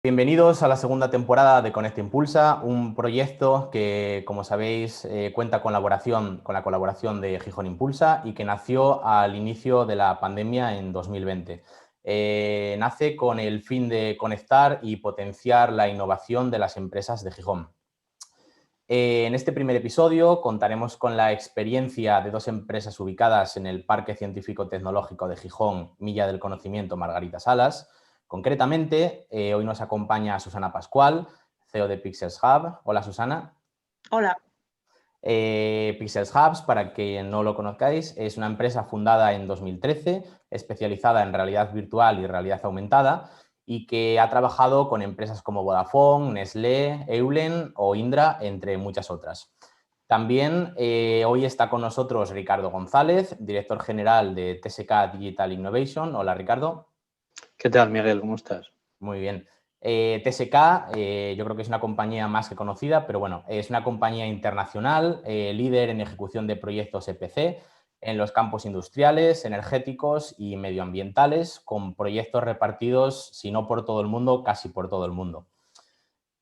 Bienvenidos a la segunda temporada de Conecta Impulsa, un proyecto que, como sabéis, cuenta con la colaboración de Gijón Impulsa y que nació al inicio de la pandemia en 2020. Nace con el fin de conectar y potenciar la innovación de las empresas de Gijón. En este primer episodio contaremos con la experiencia de dos empresas ubicadas en el Parque Científico Tecnológico de Gijón, Milla del Conocimiento Margarita Salas. Concretamente, hoy nos acompaña Susana Pascual, CEO de Pixels Hub. Hola, Susana. Hola. Pixels Hubs, para quien no lo conozcáis, es una empresa fundada en 2013, especializada en realidad virtual y realidad aumentada, y que ha trabajado con empresas como Vodafone, Nestlé, Eulen o Indra, entre muchas otras. También hoy está con nosotros Ricardo González, director general de TSK Digital Innovation. Hola, Ricardo. ¿Qué tal, Miguel? ¿Cómo estás? Muy bien. TSK, yo creo que es una compañía más que conocida, pero bueno, es una compañía internacional, líder en ejecución de proyectos EPC en los campos industriales, energéticos y medioambientales, con proyectos repartidos, si no por todo el mundo, casi por todo el mundo.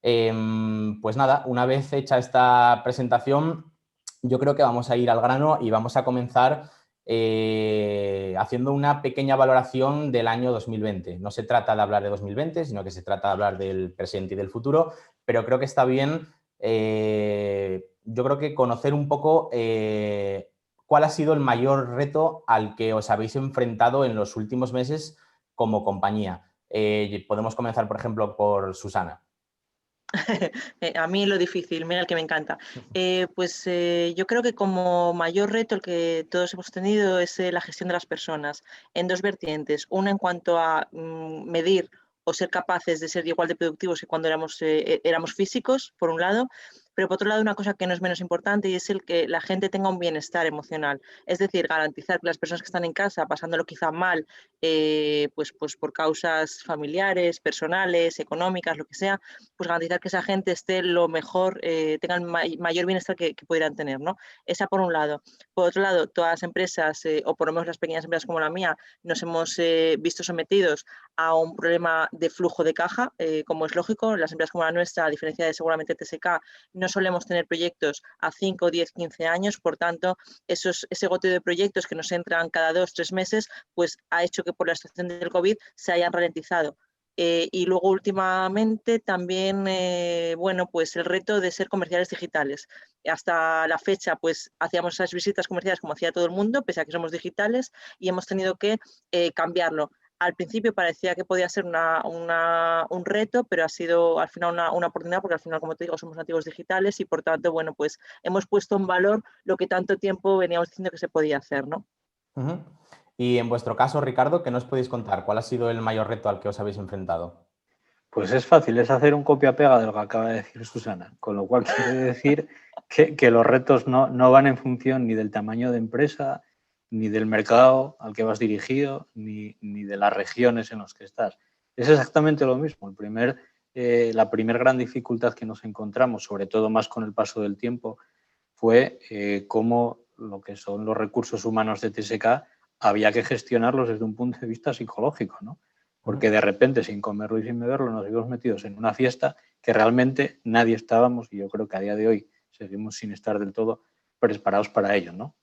Pues nada, una vez hecha esta presentación, yo creo que vamos a ir al grano y vamos a comenzar haciendo una pequeña valoración del año 2020. No se trata de hablar de 2020, sino que se trata de hablar del presente y del futuro, pero creo que está bien, yo creo que conocer un poco cuál ha sido el mayor reto al que os habéis enfrentado en los últimos meses como compañía. Podemos comenzar, por ejemplo, por Susana. A mí lo difícil, mira el que me encanta. Yo creo que como mayor reto el que todos hemos tenido es la gestión de las personas en dos vertientes. Una en cuanto a medir o ser capaces de ser igual de productivos que cuando éramos físicos, por un lado, pero por otro lado una cosa que no es menos importante y es el que la gente tenga un bienestar emocional. Es decir, garantizar que las personas que están en casa pasándolo quizá mal, pues por causas familiares, personales, económicas, lo que sea, pues garantizar que esa gente esté lo mejor, tenga el mayor bienestar que pudieran tener, ¿no? Esa por un lado. Por otro lado, todas las empresas, o por lo menos las pequeñas empresas como la mía, nos hemos visto sometidos a un problema de flujo de caja, como es lógico. Las empresas como la nuestra, a diferencia de seguramente TSK, no solemos tener proyectos a 5, 10, 15 años, por tanto, ese goteo de proyectos que nos entran cada 2, 3 meses, pues ha hecho que por la situación del COVID se hayan ralentizado. Y luego últimamente también, pues el reto de ser comerciales digitales. Hasta la fecha pues hacíamos esas visitas comerciales como hacía todo el mundo, pese a que somos digitales, y hemos tenido que cambiarlo. Al principio parecía que podía ser un reto, pero ha sido al final una oportunidad, porque al final, como te digo, somos nativos digitales y por tanto, bueno, pues hemos puesto en valor lo que tanto tiempo veníamos diciendo que se podía hacer, ¿no? Uh-huh. Y en vuestro caso, Ricardo, ¿qué nos podéis contar? ¿Cuál ha sido el mayor reto al que os habéis enfrentado? Pues es fácil, es hacer un copia-pega de lo que acaba de decir Susana, con lo cual quiere decir que los retos no van en función ni del tamaño de empresa, ni del mercado al que vas dirigido, ni de las regiones en las que estás. Es exactamente lo mismo. La primera gran dificultad que nos encontramos, sobre todo más con el paso del tiempo, fue cómo lo que son los recursos humanos de TSK había que gestionarlos desde un punto de vista psicológico, ¿no? Porque de repente, sin comerlo y sin beberlo, nos vimos metidos en una fiesta que realmente nadie estábamos, y yo creo que a día de hoy seguimos sin estar del todo preparados para ello, ¿no?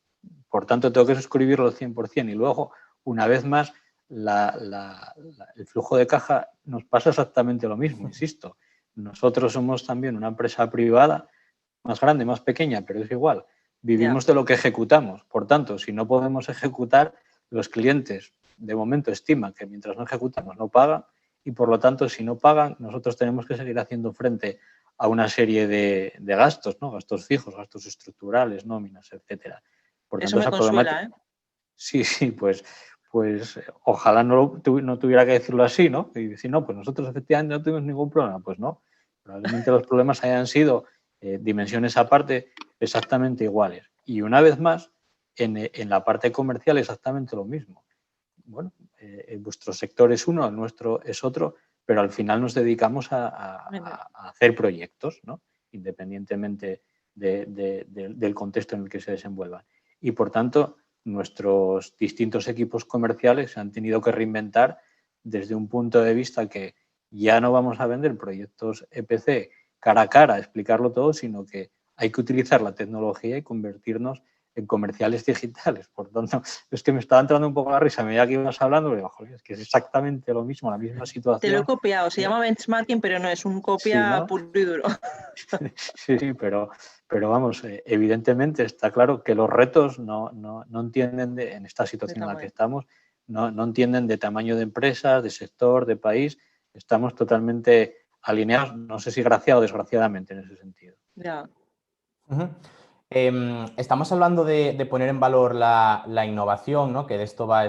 Por tanto, tengo que suscribirlo al 100%. Y luego, una vez más, el flujo de caja nos pasa exactamente lo mismo, insisto. Nosotros somos también una empresa privada, más grande, más pequeña, pero es igual. Vivimos de lo que ejecutamos. Por tanto, si no podemos ejecutar, los clientes de momento estiman que mientras no ejecutamos no pagan y por lo tanto si no pagan nosotros tenemos que seguir haciendo frente a una serie de gastos, ¿no? Gastos fijos, gastos estructurales, nóminas, etcétera. Por tanto, Eso me esa consuela, problemática... Sí, pues ojalá no tuviera que decirlo así, ¿no? Y decir, no, pues nosotros efectivamente no tuvimos ningún problema. Pues no, probablemente los problemas hayan sido dimensiones aparte exactamente iguales. Y una vez más, en la parte comercial exactamente lo mismo. Bueno, vuestro sector es uno, el nuestro es otro, pero al final nos dedicamos a hacer proyectos, ¿no? Independientemente del contexto en el que se desenvuelvan. Y por tanto, nuestros distintos equipos comerciales se han tenido que reinventar desde un punto de vista que ya no vamos a vender proyectos EPC cara a cara, explicarlo todo, sino que hay que utilizar la tecnología y convertirnos en comerciales digitales. Por tanto, es que me estaba entrando un poco la risa a medida que ibas hablando, pero joder, es que es exactamente lo mismo, la misma situación. Te lo he copiado, se llama benchmarking, pero no, es un copia Sí, ¿no? puro y duro. Sí, pero vamos, evidentemente está claro que los retos no entienden, en esta situación en la que estamos, no entienden de tamaño de empresas, de sector, de país. Estamos totalmente alineados, no sé si graciado o desgraciadamente en ese sentido. Ya. Estamos hablando de poner en valor la innovación, ¿no? Que de esto va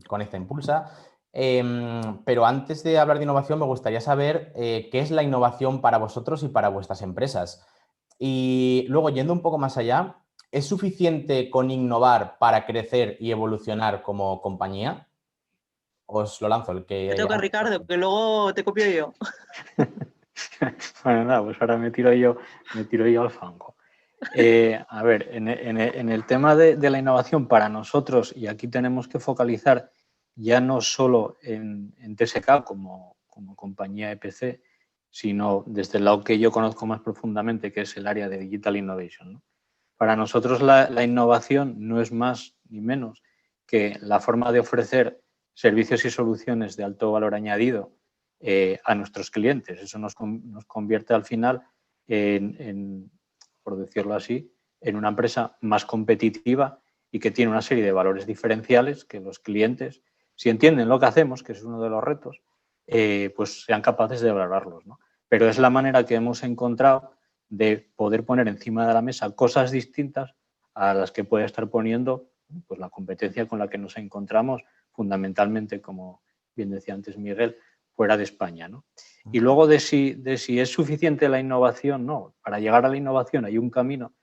Conecta Impulsa. Pero antes de hablar de innovación, me gustaría saber qué es la innovación para vosotros y para vuestras empresas. Y luego, yendo un poco más allá, ¿es suficiente con innovar para crecer y evolucionar como compañía? Os lo lanzo, el que... Te toca, Ricardo, que luego te copio yo. Bueno, nada, pues ahora me tiro yo al fango. A ver, en el tema de la innovación para nosotros, y aquí tenemos que focalizar ya no solo en TSK como compañía EPC, sino desde el lado que yo conozco más profundamente, que es el área de Digital Innovation, ¿no? Para nosotros la innovación no es más ni menos que la forma de ofrecer servicios y soluciones de alto valor añadido a nuestros clientes. Eso nos convierte al final en, por decirlo así, en una empresa más competitiva y que tiene una serie de valores diferenciales que los clientes, si entienden lo que hacemos, que es uno de los retos, pues sean capaces de valorarlos, ¿no? Pero es la manera que hemos encontrado de poder poner encima de la mesa cosas distintas a las que puede estar poniendo pues, la competencia con la que nos encontramos fundamentalmente, como bien decía antes Miguel, fuera de España, ¿no? Y luego de si es suficiente la innovación, no. Para llegar a la innovación hay un camino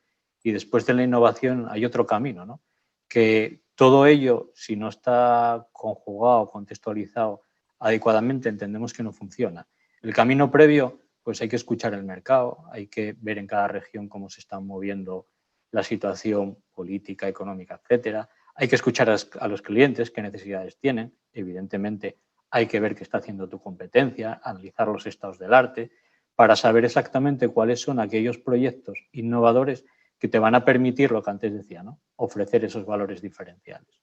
y después de la innovación hay otro camino, ¿no? Que todo ello, si no está conjugado, contextualizado adecuadamente, entendemos que no funciona. El camino previo, pues hay que escuchar el mercado, hay que ver en cada región cómo se está moviendo la situación política, económica, etcétera. Hay que escuchar a los clientes, qué necesidades tienen. Evidentemente, hay que ver qué está haciendo tu competencia, analizar los estados del arte, para saber exactamente cuáles son aquellos proyectos innovadores que te van a permitir lo que antes decía, ¿no? Ofrecer esos valores diferenciales.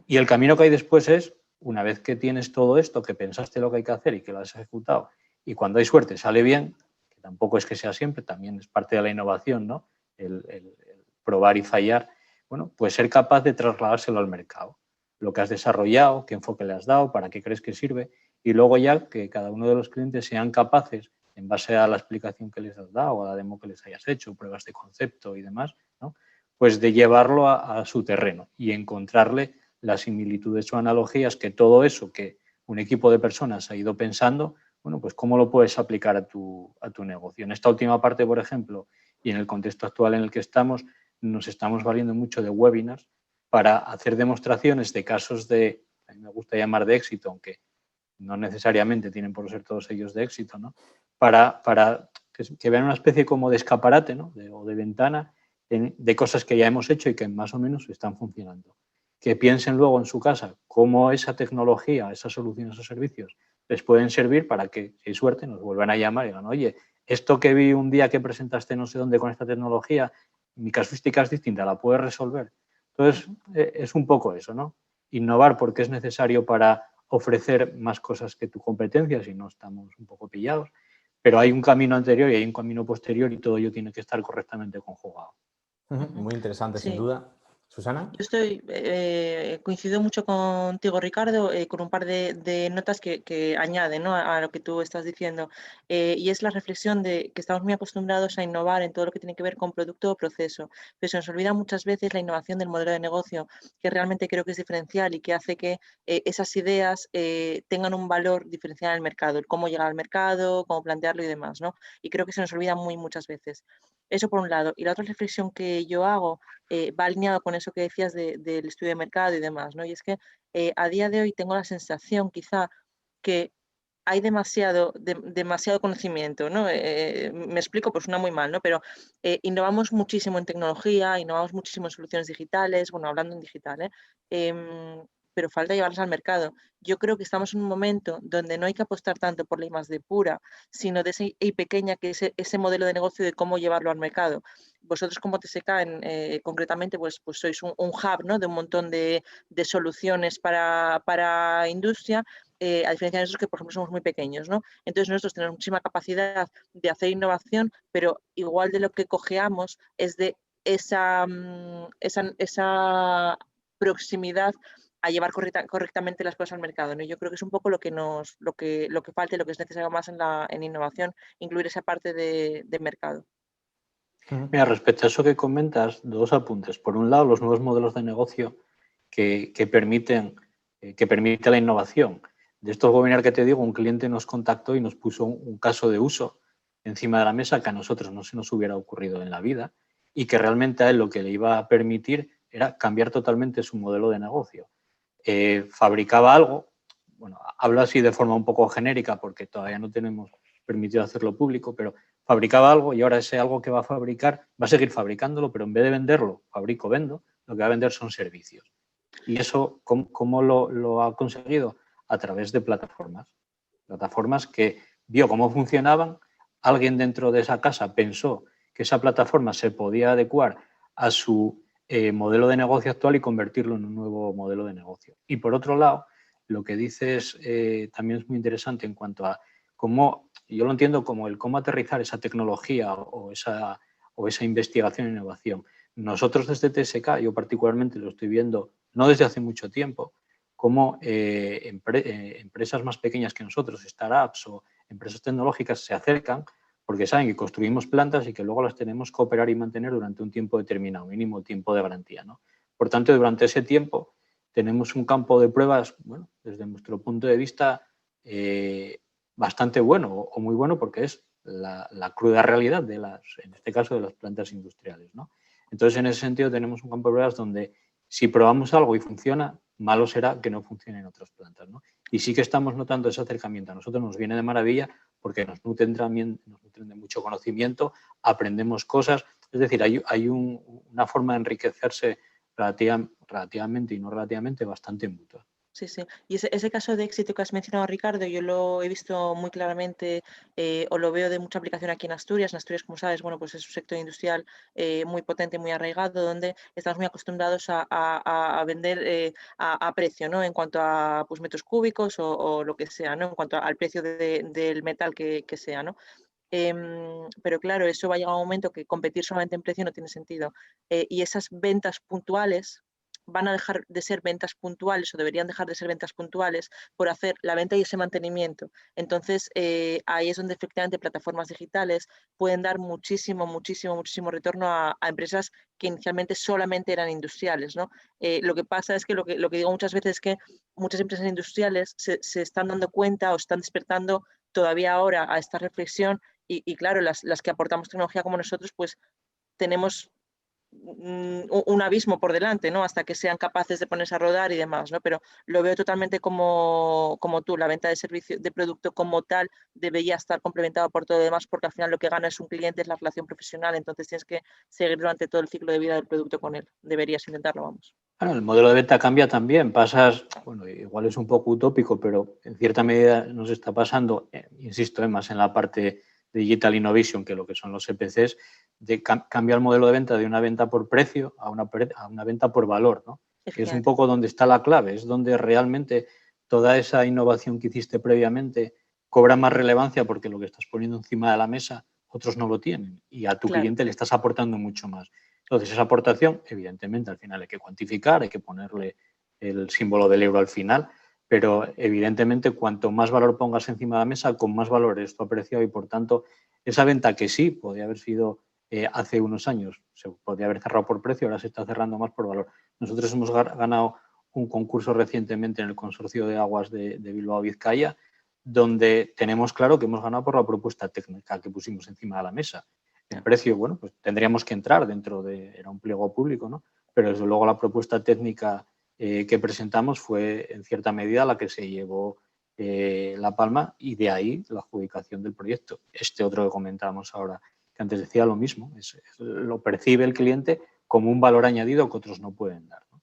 Y el camino que hay después es, una vez que tienes todo esto, que pensaste lo que hay que hacer y que lo has ejecutado, y cuando hay suerte sale bien, que tampoco es que sea siempre, también es parte de la innovación, ¿no? El probar y fallar, bueno, pues ser capaz de trasladárselo al mercado. Lo que has desarrollado, qué enfoque le has dado, para qué crees que sirve, y luego ya que cada uno de los clientes sean capaces, en base a la explicación que les has dado, a la demo que les hayas hecho, pruebas de concepto y demás, ¿no? Pues de llevarlo a su terreno y encontrarle las similitudes o analogías que todo eso que un equipo de personas ha ido pensando, bueno, pues cómo lo puedes aplicar a tu negocio. En esta última parte, por ejemplo, y en el contexto actual en el que estamos, nos estamos valiendo mucho de webinars para hacer demostraciones de casos de, a mí me gusta llamar de éxito, aunque no necesariamente tienen por ser todos ellos de éxito, ¿no? Para que vean una especie como de escaparate, ¿no? O de ventana de cosas que ya hemos hecho y que más o menos están funcionando. Que piensen luego en su casa cómo esa tecnología, esas soluciones o servicios les pueden servir para que, si hay suerte, nos vuelvan a llamar y digan, oye, esto que vi un día que presentaste no sé dónde con esta tecnología, mi casuística es distinta, ¿la puedes resolver? Entonces, es un poco eso, ¿no? Innovar porque es necesario para ofrecer más cosas que tu competencia, si no estamos un poco pillados, pero hay un camino anterior y hay un camino posterior y todo ello tiene que estar correctamente conjugado. Muy interesante, Sí. sin duda. ¿Susana? Yo coincido mucho contigo, Ricardo, con un par de notas que añaden, ¿no? a lo que tú estás diciendo. Y es la reflexión de que estamos muy acostumbrados a innovar en todo lo que tiene que ver con producto o proceso, pero se nos olvida muchas veces la innovación del modelo de negocio, que realmente creo que es diferencial y que hace que esas ideas tengan un valor diferencial en el mercado, el cómo llegar al mercado, cómo plantearlo y demás, ¿no? Y creo que se nos olvida muchas veces. Eso por un lado. Y la otra reflexión que yo hago va alineado con eso que decías del estudio de mercado y demás, ¿no? Y es que a día de hoy tengo la sensación quizá que hay demasiado conocimiento, ¿no? Me explico, pues suena muy mal, ¿no? Pero innovamos muchísimo en tecnología, innovamos muchísimo en soluciones digitales, bueno, hablando en digital, pero falta llevarlas al mercado. Yo creo que estamos en un momento donde no hay que apostar tanto por la I+D pura, sino de esa I pequeña, que es ese modelo de negocio de cómo llevarlo al mercado. Vosotros como TSK concretamente pues sois un hub, ¿no?, de un montón de soluciones para industria, a diferencia de nosotros que, por ejemplo, somos muy pequeños, ¿no? Entonces nosotros tenemos muchísima capacidad de hacer innovación, pero igual de lo que cojeamos es de esa proximidad a llevar correctamente las cosas al mercado, ¿no? Yo creo que es un poco lo que falta y lo que es necesario más en innovación, incluir esa parte de mercado. Mira, respecto a eso que comentas, dos apuntes. Por un lado, los nuevos modelos de negocio que permite la innovación. De estos webinars que te digo, un cliente nos contactó y nos puso un caso de uso encima de la mesa que a nosotros no se nos hubiera ocurrido en la vida y que realmente a él lo que le iba a permitir era cambiar totalmente su modelo de negocio. Fabricaba algo, bueno, hablo así de forma un poco genérica porque todavía no tenemos permitido hacerlo público, pero fabricaba algo y ahora ese algo que va a fabricar va a seguir fabricándolo, pero en vez de venderlo, vendo, lo que va a vender son servicios. ¿Y eso cómo lo ha conseguido? A través de plataformas. Plataformas que vio cómo funcionaban, alguien dentro de esa casa pensó que esa plataforma se podía adecuar a su modelo de negocio actual y convertirlo en un nuevo modelo de negocio. Y por otro lado, lo que dices también es muy interesante en cuanto a cómo, yo lo entiendo como el cómo aterrizar esa tecnología o esa investigación e innovación. Nosotros desde TSK, yo particularmente lo estoy viendo no desde hace mucho tiempo, cómo empresas más pequeñas que nosotros, startups o empresas tecnológicas se acercan porque saben que construimos plantas y que luego las tenemos que operar y mantener durante un tiempo determinado, mínimo tiempo de garantía, ¿no? Por tanto, durante ese tiempo tenemos un campo de pruebas, bueno, desde nuestro punto de vista, bastante bueno o muy bueno porque es la cruda realidad en este caso, de las plantas industriales, ¿no? Entonces, en ese sentido, tenemos un campo de pruebas donde si probamos algo y funciona, malo será que no funcione en otras plantas, ¿no? Y sí que estamos notando ese acercamiento. A nosotros nos viene de maravilla porque nos nutren de mucho conocimiento, aprendemos cosas. Es decir, hay una forma de enriquecerse relativamente y no relativamente bastante mutua. Sí, sí. Y ese caso de éxito que has mencionado, Ricardo, yo lo he visto muy claramente o lo veo de mucha aplicación aquí en Asturias. En Asturias, como sabes, bueno, pues es un sector industrial muy potente, muy arraigado, donde estamos muy acostumbrados a vender a precio, ¿no? En cuanto a pues, metros cúbicos o lo que sea, ¿no? En cuanto al precio del metal que sea, ¿no? Pero claro, eso va a llegar a un momento que competir solamente en precio no tiene sentido. Y esas ventas puntuales van a dejar de ser ventas puntuales o deberían dejar de ser ventas puntuales por hacer la venta y ese mantenimiento. Entonces, ahí es donde efectivamente plataformas digitales pueden dar muchísimo retorno a empresas que inicialmente solamente eran industriales, ¿no? Lo que pasa es que lo que digo muchas veces es que muchas empresas industriales se están dando cuenta o están despertando todavía ahora a esta reflexión y claro, las que aportamos tecnología como nosotros, pues tenemos un abismo por delante, ¿no? Hasta que sean capaces de ponerse a rodar y demás, ¿no? Pero lo veo totalmente como tú, la venta de servicio, de producto como tal debería estar complementado por todo lo demás, porque al final lo que gana es un cliente, es la relación profesional, entonces tienes que seguir durante todo el ciclo de vida del producto con él. Deberías intentarlo, vamos. Bueno, el modelo de venta cambia también. Pasas, bueno, igual es un poco utópico, pero en cierta medida nos está pasando, insisto, más en la parte de Digital Innovation que lo que son los EPCs, de cambiar el modelo de venta de una venta por precio a una venta por valor, ¿no? Que es un poco donde está la clave, es donde realmente toda esa innovación que hiciste previamente cobra más relevancia porque lo que estás poniendo encima de la mesa otros no lo tienen y a tu cliente le estás aportando mucho más. Entonces, esa aportación, evidentemente, al final hay que cuantificar, hay que ponerle el símbolo del euro al final, pero evidentemente cuanto más valor pongas encima de la mesa, con más valor es tu apreciado y, por tanto, esa venta que sí podía haber sido hace unos años, se podía haber cerrado por precio, ahora se está cerrando más por valor. Nosotros hemos ganado un concurso recientemente en el Consorcio de Aguas de Bilbao-Vizcaya, donde tenemos claro que hemos ganado por la propuesta técnica que pusimos encima de la mesa. El precio, bueno, pues tendríamos que entrar era un pliego público, ¿no? Pero desde luego la propuesta técnica que presentamos fue en cierta medida la que se llevó la palma y de ahí la adjudicación del proyecto. Este otro que comentábamos ahora, que antes decía lo mismo, lo percibe el cliente como un valor añadido que otros no pueden dar, ¿no?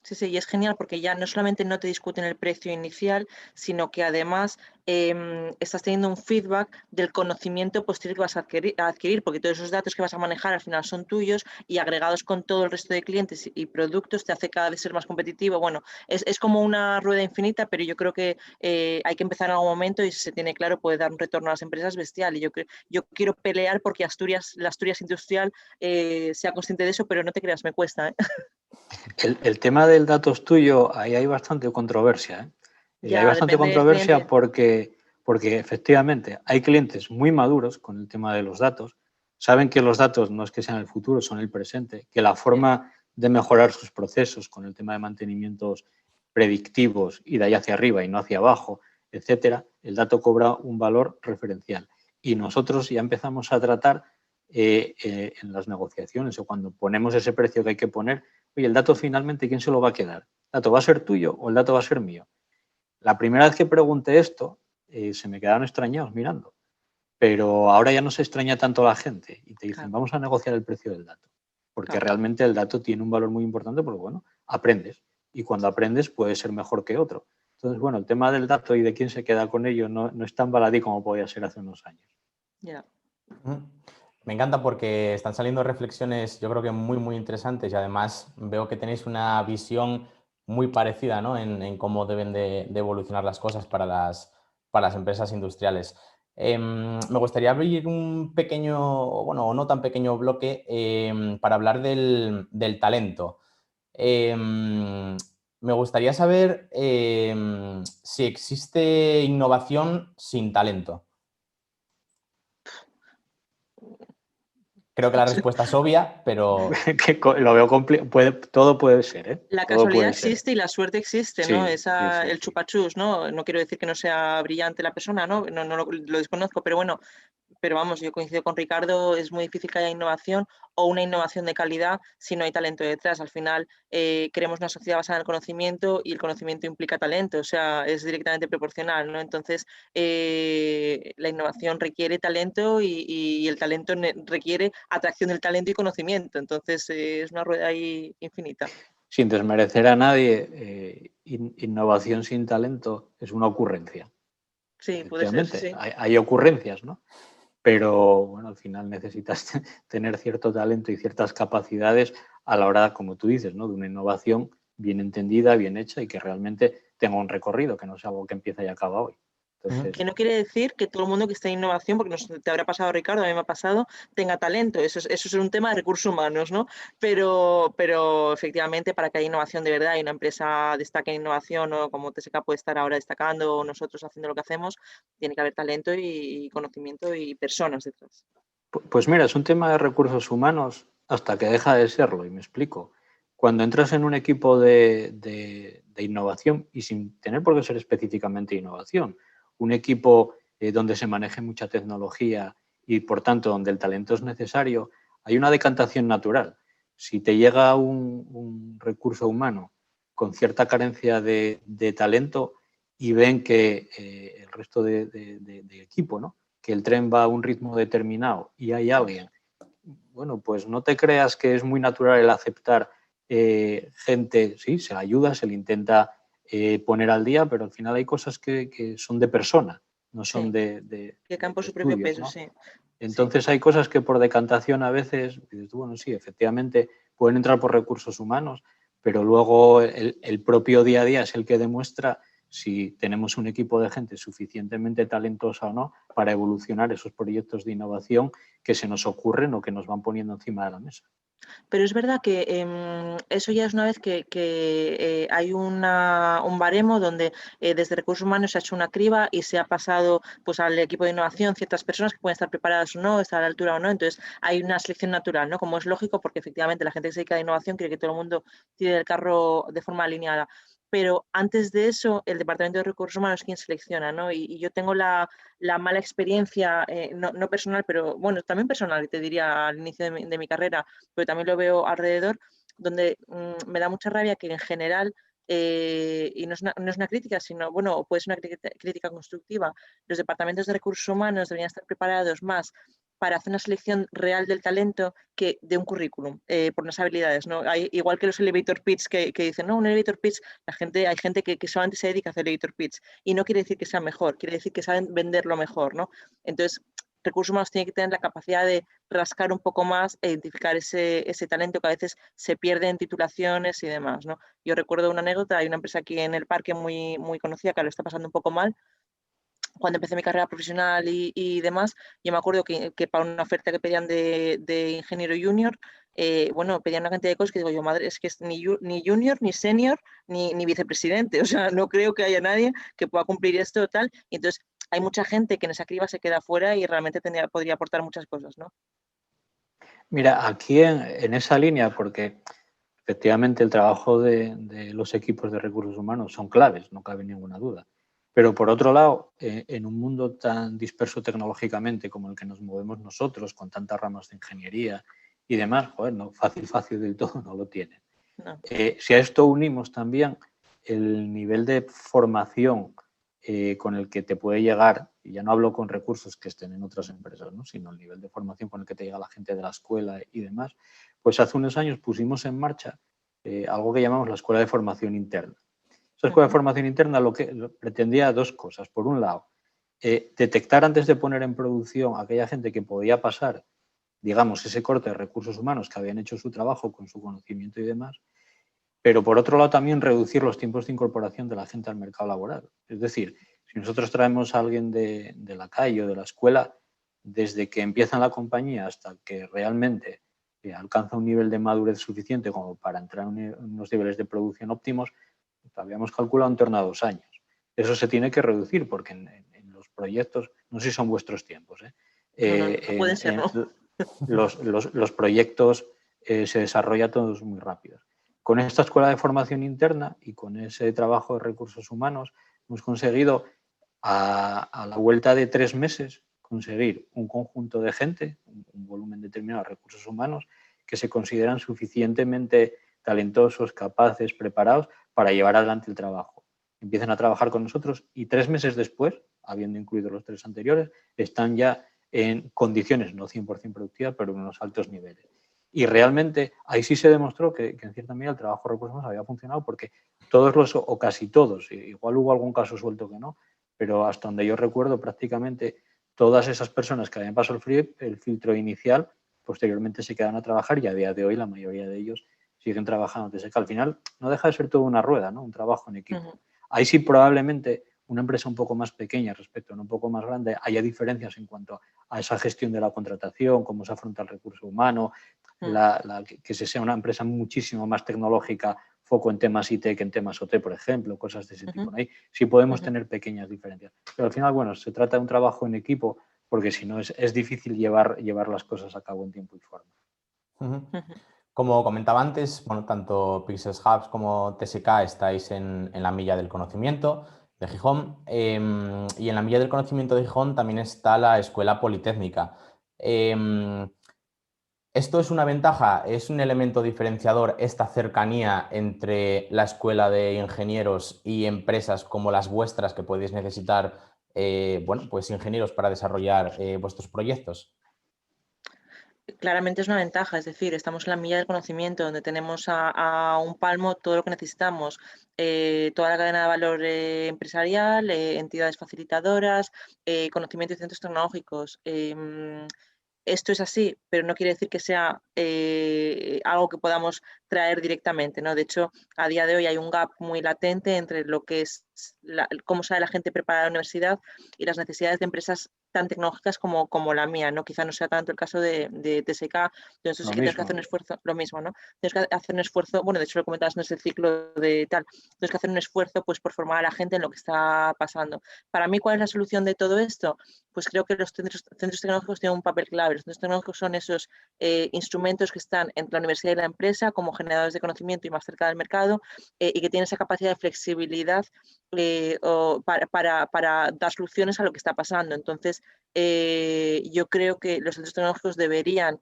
Sí, sí, y es genial porque ya no solamente no te discuten el precio inicial, sino que además estás teniendo un feedback del conocimiento posterior que vas a adquirir, porque todos esos datos que vas a manejar al final son tuyos y agregados con todo el resto de clientes y productos te hace cada vez ser más competitivo. Bueno, es como una rueda infinita, pero yo creo que hay que empezar en algún momento y si se tiene claro puede dar un retorno a las empresas bestial. Y yo quiero pelear porque la Asturias industrial sea consciente de eso, pero no te creas, me cuesta, ¿eh? El tema del dato es tuyo, ahí hay bastante controversia, ¿eh? Y hay Ya bastante depende del controversia cliente. porque efectivamente hay clientes muy maduros con el tema de los datos, saben que los datos no es que sean el futuro, son el presente, que la forma de mejorar sus procesos con el tema de mantenimientos predictivos y de ahí hacia arriba y no hacia abajo, etcétera, el dato cobra un valor referencial. Y nosotros ya empezamos a tratar en las negociaciones o cuando ponemos ese precio que hay que poner, oye, el dato finalmente, ¿quién se lo va a quedar? ¿El dato va a ser tuyo o el dato va a ser mío? La primera vez que pregunté esto, se me quedaron extrañados mirando, pero ahora ya no se extraña tanto la gente y te dicen, Claro, vamos a negociar el precio del dato, porque claro. realmente el dato tiene un valor muy importante porque, bueno, aprendes y cuando aprendes puede ser mejor que otro. Entonces, bueno, el tema del dato y de quién se queda con ello no es tan baladí como podía ser hace unos años. Ya. Me encanta porque están saliendo reflexiones, yo creo que muy, muy interesantes y además veo que tenéis una visión muy parecida, ¿no? en cómo deben de evolucionar las cosas para las empresas industriales. Me gustaría abrir un pequeño, bueno, o no tan pequeño bloque para hablar del talento. Me gustaría saber si existe innovación sin talento. Creo que la respuesta es obvia, pero Que lo veo todo puede ser, ¿eh? La Todo casualidad puede ser. existe y la suerte existe, ¿no? Sí, sí, sí, El sí. chupachus, ¿no? No quiero decir que no sea brillante la persona, ¿no? No lo desconozco, pero bueno, pero vamos, yo coincido con Ricardo, es muy difícil que haya innovación o una innovación de calidad si no hay talento detrás. Al final, queremos una sociedad basada en el conocimiento y el conocimiento implica talento, o sea, es directamente proporcional, ¿no? Entonces, la innovación requiere talento y el talento requiere atracción del talento y conocimiento. Entonces, es una rueda ahí infinita. Sin desmerecer a nadie, innovación sin talento es una ocurrencia. Sí, puede ser, sí, Efectivamente, sí. hay ocurrencias, ¿no? Pero bueno, al final necesitas tener cierto talento y ciertas capacidades a la hora, como tú dices, ¿no? De una innovación bien entendida, bien hecha y que realmente tenga un recorrido, que no sea algo que empieza y acaba hoy. Que Entonces, no quiere decir que todo el mundo que esté en innovación, porque te habrá pasado, Ricardo, a mí me ha pasado, tenga talento. Eso es un tema de recursos humanos, ¿no? Pero efectivamente, para que haya innovación de verdad y una empresa destaque en innovación, o como TSK puede estar ahora destacando, o nosotros haciendo lo que hacemos, tiene que haber talento y conocimiento y personas detrás. pues mira, es un tema de recursos humanos hasta que deja de serlo, y me explico. Cuando entras en un equipo de innovación, y sin tener por qué ser específicamente innovación, un equipo donde se maneje mucha tecnología y por tanto donde el talento es necesario, hay una decantación natural. Si te llega un recurso humano con cierta carencia de talento y ven que el resto de equipo, ¿no? Que el tren va a un ritmo determinado y hay alguien, bueno, pues no te creas que es muy natural el aceptar gente, sí, se le ayuda, se le intenta poner al día, pero al final hay cosas que son de persona, no son Sí, de que caen por su propio estudios, peso, ¿no? sí. Sí. Entonces hay cosas que por decantación a veces, dices, bueno, sí, efectivamente pueden entrar por recursos humanos, pero luego el propio día a día es el que demuestra si tenemos un equipo de gente suficientemente talentosa o no para evolucionar esos proyectos de innovación que se nos ocurren o que nos van poniendo encima de la mesa. Pero es verdad que eso ya es una vez que hay un baremo donde desde recursos humanos se ha hecho una criba y se ha pasado pues al equipo de innovación ciertas personas que pueden estar preparadas o no, estar a la altura o no. Entonces hay una selección natural, ¿no? Como es lógico, porque efectivamente la gente que se dedica a la innovación quiere que todo el mundo tire el carro de forma alineada. Pero antes de eso, el Departamento de Recursos Humanos es quien selecciona, ¿no? Y yo tengo la mala experiencia, no personal, pero bueno, también personal, te diría al inicio de mi carrera, pero también lo veo alrededor, donde me da mucha rabia que en general, y no es una crítica, sino, bueno, puede ser una crítica constructiva, los departamentos de recursos humanos deberían estar preparados más para hacer una selección real del talento que de un currículum, por unas habilidades, ¿no? Igual que los elevator pitch que dicen, no, un elevator pitch, hay gente que solamente se dedica a hacer elevator pitch y no quiere decir que sea mejor, quiere decir que saben venderlo mejor, ¿no? Entonces, recursos humanos tiene que tener la capacidad de rascar un poco más e identificar ese talento que a veces se pierde en titulaciones y demás, ¿no? Yo recuerdo una anécdota, hay una empresa aquí en el parque muy, muy conocida que lo está pasando un poco mal. Cuando empecé mi carrera profesional y demás, yo me acuerdo que para una oferta que pedían de ingeniero junior, bueno, pedían una cantidad de cosas que digo yo, madre, es que es ni junior, ni senior, ni vicepresidente. O sea, no creo que haya nadie que pueda cumplir esto tal. Y entonces hay mucha gente que en esa criba se queda fuera y realmente podría aportar muchas cosas, ¿no? Mira, aquí en esa línea, porque efectivamente el trabajo de los equipos de recursos humanos son claves, no cabe ninguna duda. Pero por otro lado, en un mundo tan disperso tecnológicamente como el que nos movemos nosotros, con tantas ramas de ingeniería y demás, joder, no, fácil del todo no lo tiene. No. Si a esto unimos también el nivel de formación con el que te puede llegar, y ya no hablo con recursos que estén en otras empresas, ¿no? Sino el nivel de formación con el que te llega la gente de la escuela y demás, pues hace unos años pusimos en marcha algo que llamamos la Escuela de Formación Interna. Esa Escuela de Formación Interna pretendía dos cosas. Por un lado, detectar antes de poner en producción a aquella gente que podía pasar, digamos, ese corte de recursos humanos que habían hecho su trabajo con su conocimiento y demás, pero por otro lado también reducir los tiempos de incorporación de la gente al mercado laboral. Es decir, si nosotros traemos a alguien de la calle o de la escuela, desde que empieza en la compañía hasta que realmente alcanza un nivel de madurez suficiente como para entrar en unos niveles de producción óptimos, habíamos calculado en torno a 2 años. Eso se tiene que reducir porque en los proyectos, no sé si son vuestros tiempos, No pueden ser, ¿no? Los proyectos se desarrollan todos muy rápidos. Con esta escuela de formación interna y con ese trabajo de recursos humanos hemos conseguido a la vuelta de 3 meses conseguir un conjunto de gente, un volumen determinado de recursos humanos que se consideran suficientemente talentosos, capaces, preparados para llevar adelante el trabajo. Empiezan a trabajar con nosotros y 3 meses después, habiendo incluido los 3 anteriores, están ya en condiciones no 100% productivas, pero en unos altos niveles. Y realmente ahí sí se demostró que en cierta medida el trabajo de recursos humanos había funcionado porque todos o casi todos, igual hubo algún caso suelto que no, pero hasta donde yo recuerdo prácticamente todas esas personas que habían pasado el filtro inicial posteriormente se quedan a trabajar y a día de hoy la mayoría de ellos siguen trabajando. Entonces, que al final no deja de ser toda una rueda, ¿no? Un trabajo en equipo. Ahí sí probablemente una empresa un poco más pequeña respecto a una un poco más grande haya diferencias en cuanto a esa gestión de la contratación, cómo se afronta el recurso humano, que se sea una empresa muchísimo más tecnológica, foco en temas IT que en temas OT, por ejemplo, cosas de ese tipo. Ahí sí podemos tener pequeñas diferencias. Pero al final, bueno, se trata de un trabajo en equipo porque si no es difícil llevar las cosas a cabo en tiempo y forma. Como comentaba antes, bueno, tanto Pixels Hubs como TSK estáis en la milla del conocimiento de Gijón y en la milla del conocimiento de Gijón también está la Escuela Politécnica. ¿Esto es una ventaja? ¿Es un elemento diferenciador esta cercanía entre la escuela de ingenieros y empresas como las vuestras que podéis necesitar bueno, pues ingenieros para desarrollar vuestros proyectos? Claramente es una ventaja, es decir, estamos en la milla del conocimiento, donde tenemos a un palmo todo lo que necesitamos, toda la cadena de valor empresarial, entidades facilitadoras, conocimiento y centros tecnológicos. Esto es así, pero no quiere decir que sea algo que podamos traer directamente, ¿no? De hecho, a día de hoy hay un gap muy latente entre lo que es cómo sale la gente preparada de la universidad y las necesidades de empresas tan tecnológicas como la mía, ¿no? Quizá no sea tanto el caso de TSK, entonces sí que tienes que hacer un esfuerzo, lo mismo, ¿no? Tienes que hacer un esfuerzo, bueno, de hecho lo comentabas en ese ciclo de tal, tienes que hacer un esfuerzo pues por formar a la gente en lo que está pasando. Para mí, ¿cuál es la solución de todo esto? Pues creo que los centros tecnológicos tienen un papel clave. Los centros tecnológicos son esos instrumentos que están entre la universidad y la empresa como generadores de conocimiento y más cerca del mercado y que tienen esa capacidad de flexibilidad para dar soluciones a lo que está pasando. Entonces, yo creo que los centros tecnológicos deberían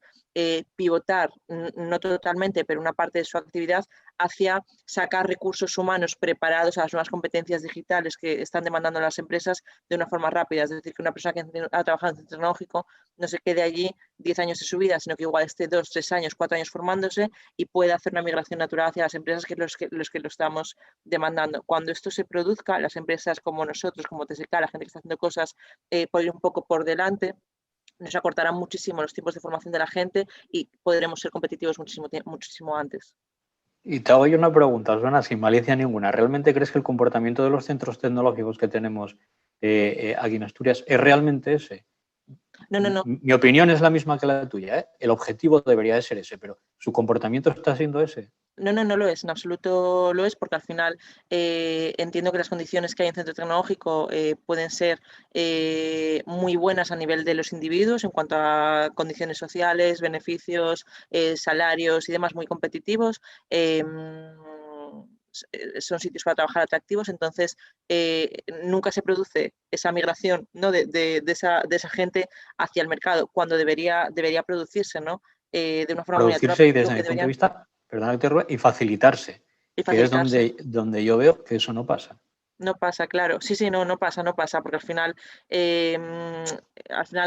pivotar, no totalmente, pero una parte de su actividad, hacia sacar recursos humanos preparados a las nuevas competencias digitales que están demandando las empresas de una forma rápida. Es decir, que una persona que ha trabajado en centro tecnológico no se quede allí 10 años de su vida, sino que igual esté 2, 3 años, 4 años formándose y pueda hacer una migración natural hacia las empresas, que es los que lo estamos demandando. Cuando esto se produzca, las empresas como nosotros, como TSK, la gente que está haciendo cosas por ir un poco por delante, nos acortarán muchísimo los tiempos de formación de la gente y podremos ser competitivos muchísimo antes. Y te hago yo una pregunta, Susana, sin malicia ninguna. ¿Realmente crees que el comportamiento de los centros tecnológicos que tenemos aquí en Asturias es realmente ese? No. Mi opinión es la misma que la tuya, ¿eh? El objetivo debería de ser ese, pero ¿su comportamiento está siendo ese? No lo es, en absoluto lo es, porque al final entiendo que las condiciones que hay en centro tecnológico pueden ser muy buenas a nivel de los individuos en cuanto a condiciones sociales, beneficios, salarios y demás muy competitivos. Son sitios para trabajar atractivos, entonces nunca se produce esa migración, ¿no? de esa gente hacia el mercado, cuando debería producirse, ¿no? De una forma muy natural. Producirse y desde mi punto de vista, perdona que te robe, y facilitarse, que es donde yo veo que eso no pasa. No pasa, claro. Sí, no pasa, porque al final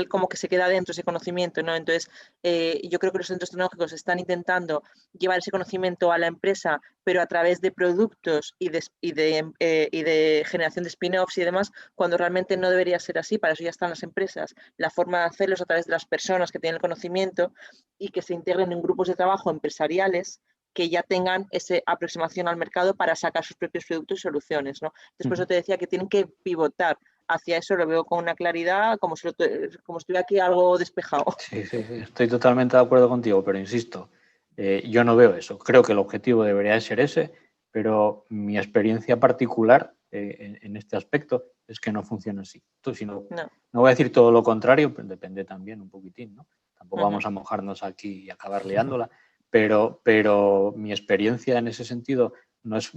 como que se queda dentro ese conocimiento, ¿no? Entonces, yo creo que los centros tecnológicos están intentando llevar ese conocimiento a la empresa, pero a través de productos y de generación de spin-offs y demás, cuando realmente no debería ser así. Para eso ya están las empresas. La forma de hacerlo es a través de las personas que tienen el conocimiento y que se integren en grupos de trabajo empresariales que ya tengan esa aproximación al mercado para sacar sus propios productos y soluciones, ¿no? Después yo te decía que tienen que pivotar hacia eso, lo veo con una claridad, como si estuviera aquí algo despejado. Sí, estoy totalmente de acuerdo contigo, pero insisto, yo no veo eso. Creo que el objetivo debería ser ese, pero mi experiencia particular en este aspecto es que no funciona así. No voy a decir todo lo contrario, pero depende también un poquitín, ¿no? Tampoco vamos a mojarnos aquí y acabar liándola. Pero mi experiencia en ese sentido no es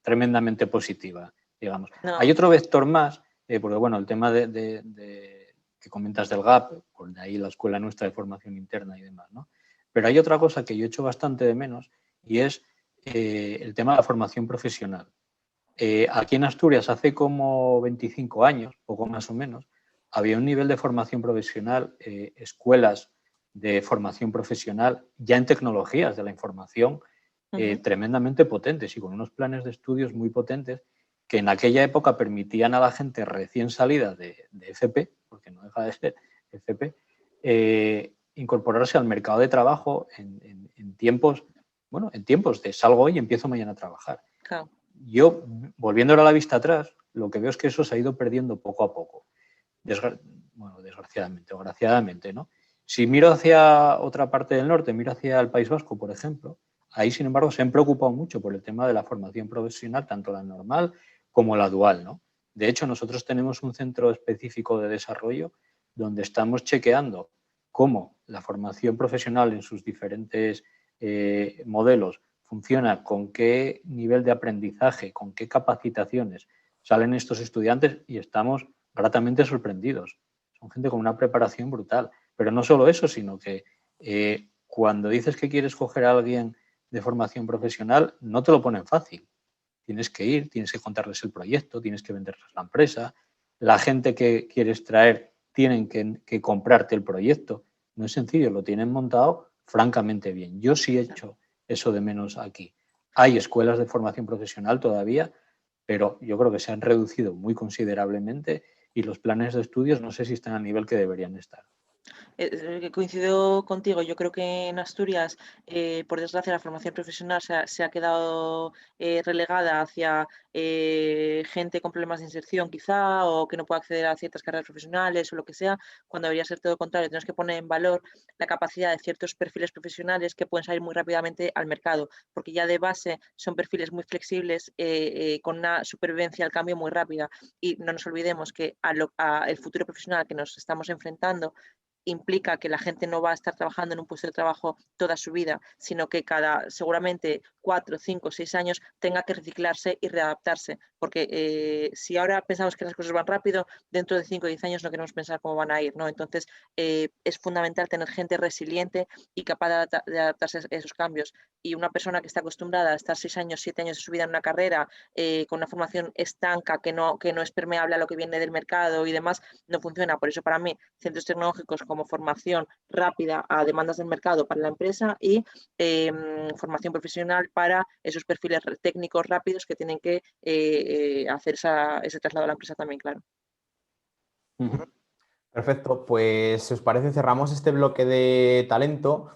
tremendamente positiva, digamos. No. Hay otro vector más, porque bueno, el tema que comentas del GAP, por de ahí la escuela nuestra de formación interna y demás, ¿no? Pero hay otra cosa que yo echo bastante de menos y es el tema de la formación profesional. Aquí en Asturias hace como 25 años, poco más o menos, había un nivel de formación profesional, escuelas de formación profesional ya en tecnologías de la información tremendamente potentes y con unos planes de estudios muy potentes que en aquella época permitían a la gente recién salida de FP, porque no deja de ser FP, incorporarse al mercado de trabajo en tiempos de salgo hoy y empiezo mañana a trabajar. Claro. Yo, volviendo a la vista atrás, lo que veo es que eso se ha ido perdiendo poco a poco. Desgraciadamente o graciadamente, ¿no? Si miro hacia otra parte del norte, miro hacia el País Vasco, por ejemplo, ahí, sin embargo, se han preocupado mucho por el tema de la formación profesional, tanto la normal como la dual, ¿no? De hecho, nosotros tenemos un centro específico de desarrollo donde estamos chequeando cómo la formación profesional en sus diferentes modelos funciona, con qué nivel de aprendizaje, con qué capacitaciones salen estos estudiantes y estamos gratamente sorprendidos. Son gente con una preparación brutal. Pero no solo eso, sino que cuando dices que quieres coger a alguien de formación profesional, no te lo ponen fácil. Tienes que ir, tienes que contarles el proyecto, tienes que venderles la empresa. La gente que quieres traer tienen que comprarte el proyecto. No es sencillo, lo tienen montado francamente bien. Yo sí he hecho eso de menos aquí. Hay escuelas de formación profesional todavía, pero yo creo que se han reducido muy considerablemente y los planes de estudios no sé si están al nivel que deberían estar. Coincido contigo, yo creo que en Asturias, por desgracia, la formación profesional se ha quedado relegada hacia gente con problemas de inserción quizá, o que no puede acceder a ciertas carreras profesionales o lo que sea, cuando debería ser todo lo contrario. Tenemos que poner en valor la capacidad de ciertos perfiles profesionales que pueden salir muy rápidamente al mercado, porque ya de base son perfiles muy flexibles, con una supervivencia al cambio muy rápida. Y no nos olvidemos que el futuro profesional que nos estamos enfrentando implica que la gente no va a estar trabajando en un puesto de trabajo toda su vida, sino que cada seguramente 4, 5, 6 años tenga que reciclarse y readaptarse, porque si ahora pensamos que las cosas van rápido, dentro de 5 o 10 años no queremos pensar cómo van a ir, ¿no? Entonces, es fundamental tener gente resiliente y capaz de adaptarse a esos cambios. Y una persona que está acostumbrada a estar 6 años, 7 años de su vida en una carrera, con una formación estanca, que no es permeable a lo que viene del mercado y demás, no funciona. Por eso, para mí, centros tecnológicos como formación rápida a demandas del mercado para la empresa y formación profesional para esos perfiles técnicos rápidos que tienen que hacer ese traslado a la empresa también, claro. Perfecto, pues si os parece cerramos este bloque de talento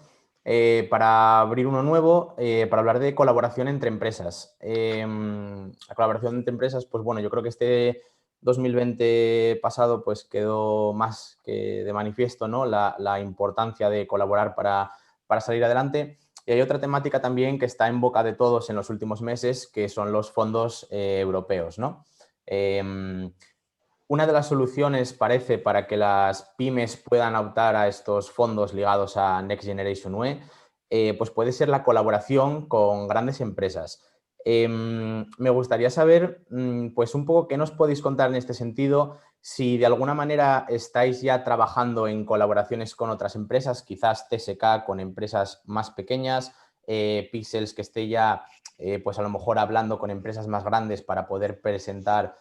para abrir uno nuevo, para hablar de colaboración entre empresas. La colaboración entre empresas, pues bueno, yo creo que este 2020 pasado pues quedó más que de manifiesto, ¿no? La importancia de colaborar para salir adelante. Y hay otra temática también que está en boca de todos en los últimos meses, que son los fondos europeos, ¿no? Una de las soluciones, parece, para que las pymes puedan optar a estos fondos ligados a Next Generation UE, pues puede ser la colaboración con grandes empresas. Me gustaría saber, pues un poco qué nos podéis contar en este sentido, si de alguna manera estáis ya trabajando en colaboraciones con otras empresas, quizás TSK con empresas más pequeñas, Pixels que esté ya, pues a lo mejor hablando con empresas más grandes para poder presentar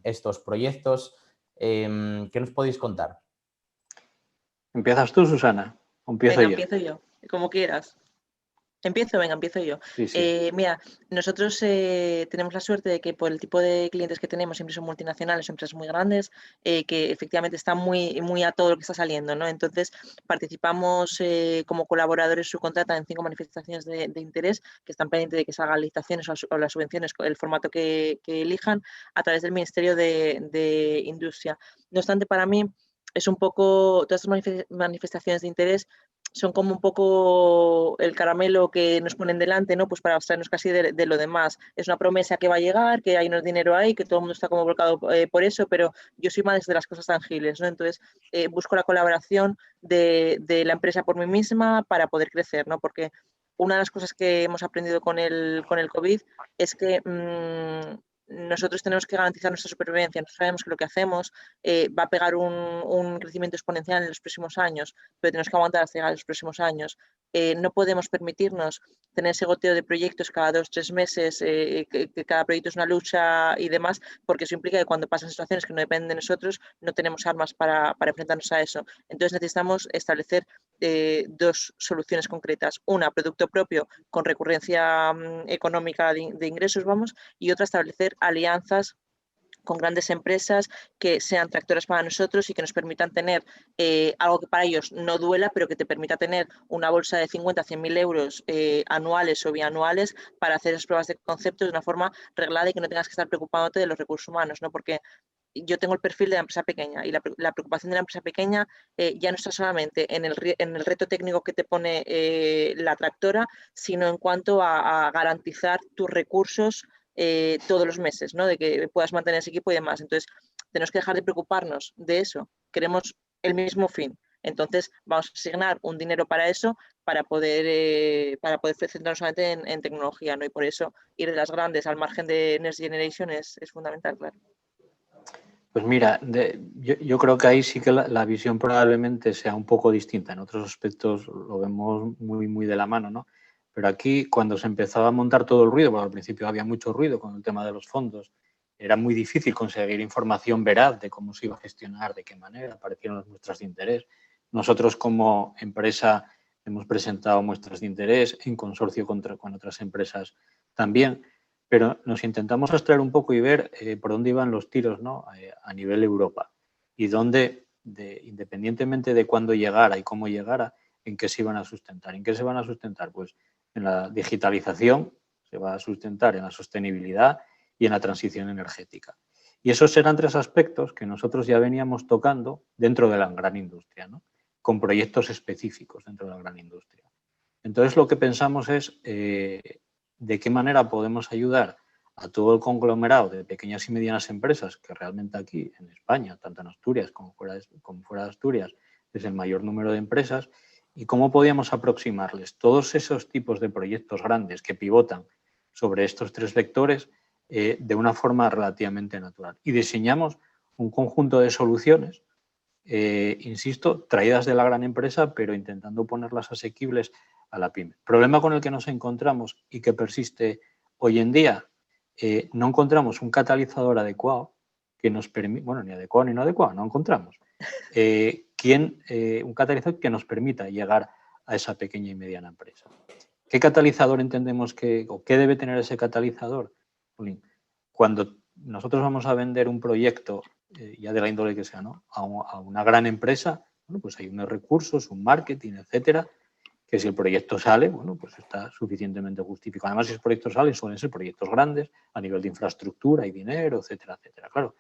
estos proyectos. ¿Qué nos podéis contar? ¿Empiezas tú, Susana? ¿O empiezo Venga, yo? empiezo yo, como quieras. Empiezo yo. Sí. Mira, nosotros tenemos la suerte de que por el tipo de clientes que tenemos siempre son multinacionales, son empresas muy grandes, que efectivamente están muy a todo lo que está saliendo, ¿no? Entonces, participamos como colaboradores subcontrata en 5 manifestaciones de interés que están pendientes de que salgan licitaciones o las subvenciones, el formato que elijan, a través del Ministerio de Industria. No obstante, para mí es un poco, todas estas manifestaciones de interés son como un poco el caramelo que nos ponen delante, ¿no? Pues para abstraernos casi de lo demás. Es una promesa que va a llegar, que hay unos dinero ahí, que todo el mundo está como volcado por eso, pero yo soy más de las cosas tangibles, ¿no? Entonces, busco la colaboración de la empresa por mí misma para poder crecer, ¿no? Porque una de las cosas que hemos aprendido con el COVID es que nosotros tenemos que garantizar nuestra supervivencia. Nosotros sabemos que lo que hacemos va a pegar un crecimiento exponencial en los próximos años, pero tenemos que aguantar hasta los próximos años. No podemos permitirnos tener ese goteo de proyectos cada 2 o 3 meses, que cada proyecto es una lucha y demás, porque eso implica que cuando pasan situaciones que no dependen de nosotros, no tenemos armas para enfrentarnos a eso. Entonces necesitamos establecer 2 soluciones concretas. Una, producto propio con recurrencia económica de ingresos, vamos, y otra, establecer alianzas con grandes empresas que sean tractoras para nosotros y que nos permitan tener algo que para ellos no duela, pero que te permita tener una bolsa de 50 a 100.000 euros anuales o bianuales para hacer esas pruebas de concepto de una forma reglada y que no tengas que estar preocupándote de los recursos humanos, ¿no? Porque yo tengo el perfil de la empresa pequeña y la preocupación de la empresa pequeña ya no está solamente en el reto técnico que te pone la tractora, sino en cuanto a garantizar tus recursos todos los meses, ¿no? De que puedas mantener ese equipo y demás. Entonces, tenemos que dejar de preocuparnos de eso. Queremos el mismo fin. Entonces, vamos a asignar un dinero para eso, para poder centrarnos solamente en tecnología, ¿no? Y por eso ir de las grandes al margen de Next Generation es fundamental, claro. Pues mira, yo creo que ahí sí que la visión probablemente sea un poco distinta. En otros aspectos lo vemos muy de la mano, ¿no? Pero aquí, cuando se empezaba a montar todo el ruido, porque al principio había mucho ruido con el tema de los fondos, era muy difícil conseguir información veraz de cómo se iba a gestionar, de qué manera, aparecieron las muestras de interés. Nosotros como empresa hemos presentado muestras de interés en consorcio con otras empresas también, pero nos intentamos abstraer un poco y ver por dónde iban los tiros, ¿no? A nivel Europa y dónde, independientemente de cuándo llegara y cómo llegara, en qué se iban a sustentar. ¿En qué se van a sustentar? Pues en la digitalización, se va a sustentar en la sostenibilidad y en la transición energética. Y esos serán 3 aspectos que nosotros ya veníamos tocando dentro de la gran industria, ¿no? Con proyectos específicos dentro de la gran industria. Entonces, lo que pensamos es de qué manera podemos ayudar a todo el conglomerado de pequeñas y medianas empresas que realmente aquí en España, tanto en Asturias como fuera de Asturias, es el mayor número de empresas, y cómo podíamos aproximarles todos esos tipos de proyectos grandes que pivotan sobre estos 3 vectores de una forma relativamente natural. Y diseñamos un conjunto de soluciones, insisto, traídas de la gran empresa, pero intentando ponerlas asequibles a la pyme. El problema con el que nos encontramos y que persiste hoy en día, no encontramos un catalizador adecuado que nos permita, bueno, ni adecuado ni no adecuado, no encontramos, un catalizador que nos permita llegar a esa pequeña y mediana empresa. ¿Qué catalizador entendemos o qué debe tener ese catalizador? Cuando nosotros vamos a vender un proyecto, ya de la índole que sea, ¿no?, a una gran empresa, bueno, pues hay unos recursos, un marketing, etcétera, que si el proyecto sale, bueno, pues está suficientemente justificado. Además, si los proyectos salen, suelen ser proyectos grandes a nivel de infraestructura y dinero, etcétera, etcétera. Claro,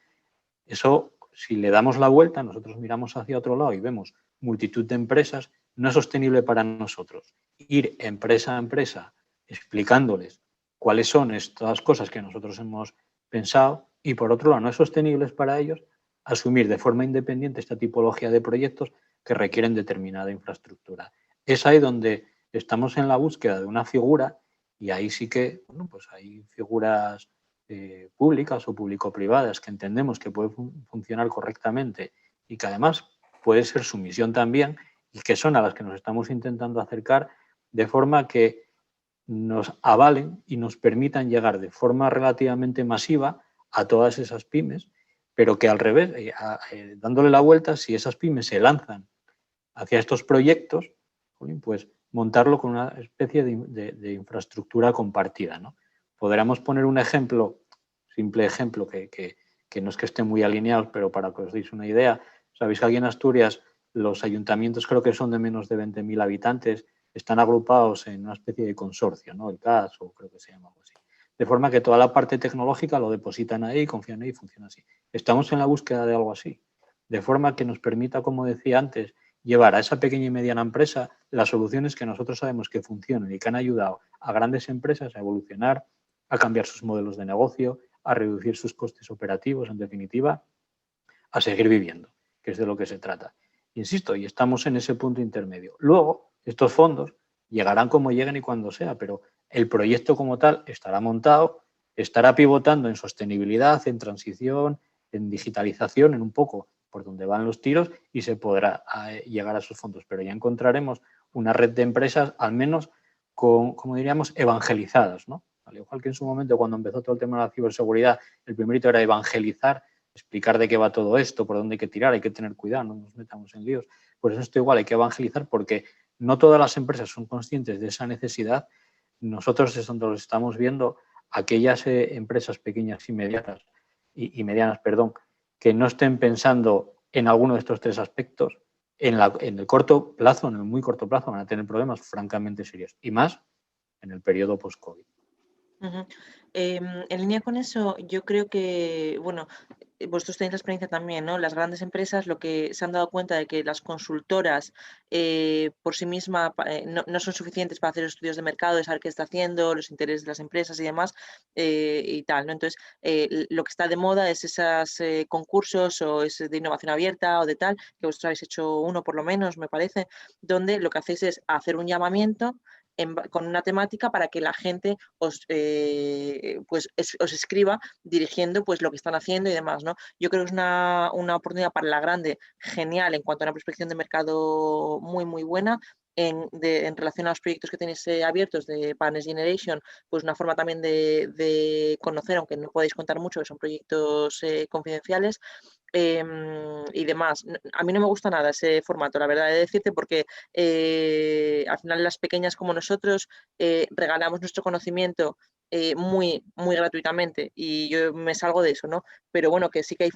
eso, si le damos la vuelta, nosotros miramos hacia otro lado y vemos multitud de empresas, no es sostenible para nosotros ir empresa a empresa explicándoles cuáles son estas cosas que nosotros hemos pensado, y por otro lado no es sostenible para ellos asumir de forma independiente esta tipología de proyectos que requieren determinada infraestructura. Es ahí donde estamos en la búsqueda de una figura, y ahí sí que, bueno, pues hay figuras públicas o público-privadas que entendemos que pueden funcionar correctamente y que además puede ser su misión también, y que son a las que nos estamos intentando acercar de forma que nos avalen y nos permitan llegar de forma relativamente masiva a todas esas pymes, pero que al revés, dándole la vuelta, si esas pymes se lanzan hacia estos proyectos, pues montarlo con una especie de infraestructura compartida, ¿no? Podríamos poner un ejemplo, simple ejemplo, que no es que esté muy alineado, pero para que os deis una idea. Sabéis que aquí en Asturias los ayuntamientos, creo que son de menos de 20.000 habitantes, están agrupados en una especie de consorcio, ¿no? El CAS, o creo que se llama algo así. De forma que toda la parte tecnológica lo depositan ahí, confían ahí y funciona así. Estamos en la búsqueda de algo así, de forma que nos permita, como decía antes, llevar a esa pequeña y mediana empresa las soluciones que nosotros sabemos que funcionan y que han ayudado a grandes empresas a evolucionar, a cambiar sus modelos de negocio, a reducir sus costes operativos, en definitiva, a seguir viviendo, que es de lo que se trata. Insisto, y estamos en ese punto intermedio. Luego, estos fondos llegarán como lleguen y cuando sea, pero el proyecto como tal estará montado, estará pivotando en sostenibilidad, en transición, en digitalización, en un poco por donde van los tiros, y se podrá llegar a esos fondos. Pero ya encontraremos una red de empresas, al menos, como diríamos, evangelizadas, ¿no? Al igual que en su momento, cuando empezó todo el tema de la ciberseguridad, el primerito era evangelizar, explicar de qué va todo esto, por dónde hay que tirar, hay que tener cuidado, no nos metamos en líos. Pues esto igual hay que evangelizar, porque no todas las empresas son conscientes de esa necesidad. Nosotros es donde lo estamos viendo, aquellas empresas pequeñas y medianas, medianas, que no estén pensando en alguno de estos tres aspectos, en el corto plazo, en el muy corto plazo, van a tener problemas francamente serios, y más en el periodo post-COVID. En línea con eso, yo creo que, bueno, vosotros tenéis la experiencia también, ¿no? Las grandes empresas lo que se han dado cuenta de que las consultoras por sí mismas no son suficientes para hacer estudios de mercado, de saber qué está haciendo, los intereses de las empresas y demás y tal, ¿no? Entonces, lo que está de moda es esos concursos o es de innovación abierta o de tal, que vosotros habéis hecho uno por lo menos, me parece, donde lo que hacéis es hacer un llamamiento con una temática para que la gente os escriba dirigiendo pues lo que están haciendo y demás, ¿no? Yo creo que es una oportunidad para la grande genial en cuanto a una prospección de mercado muy, muy buena. En relación a los proyectos que tenéis abiertos de Partners Generation, pues una forma también de conocer, aunque no podéis contar mucho, que son proyectos confidenciales, y demás. A mí no me gusta nada ese formato, la verdad, de decirte, porque al final las pequeñas como nosotros regalamos nuestro conocimiento muy, muy gratuitamente, y yo me salgo de eso, ¿no? Pero bueno, que sí que hay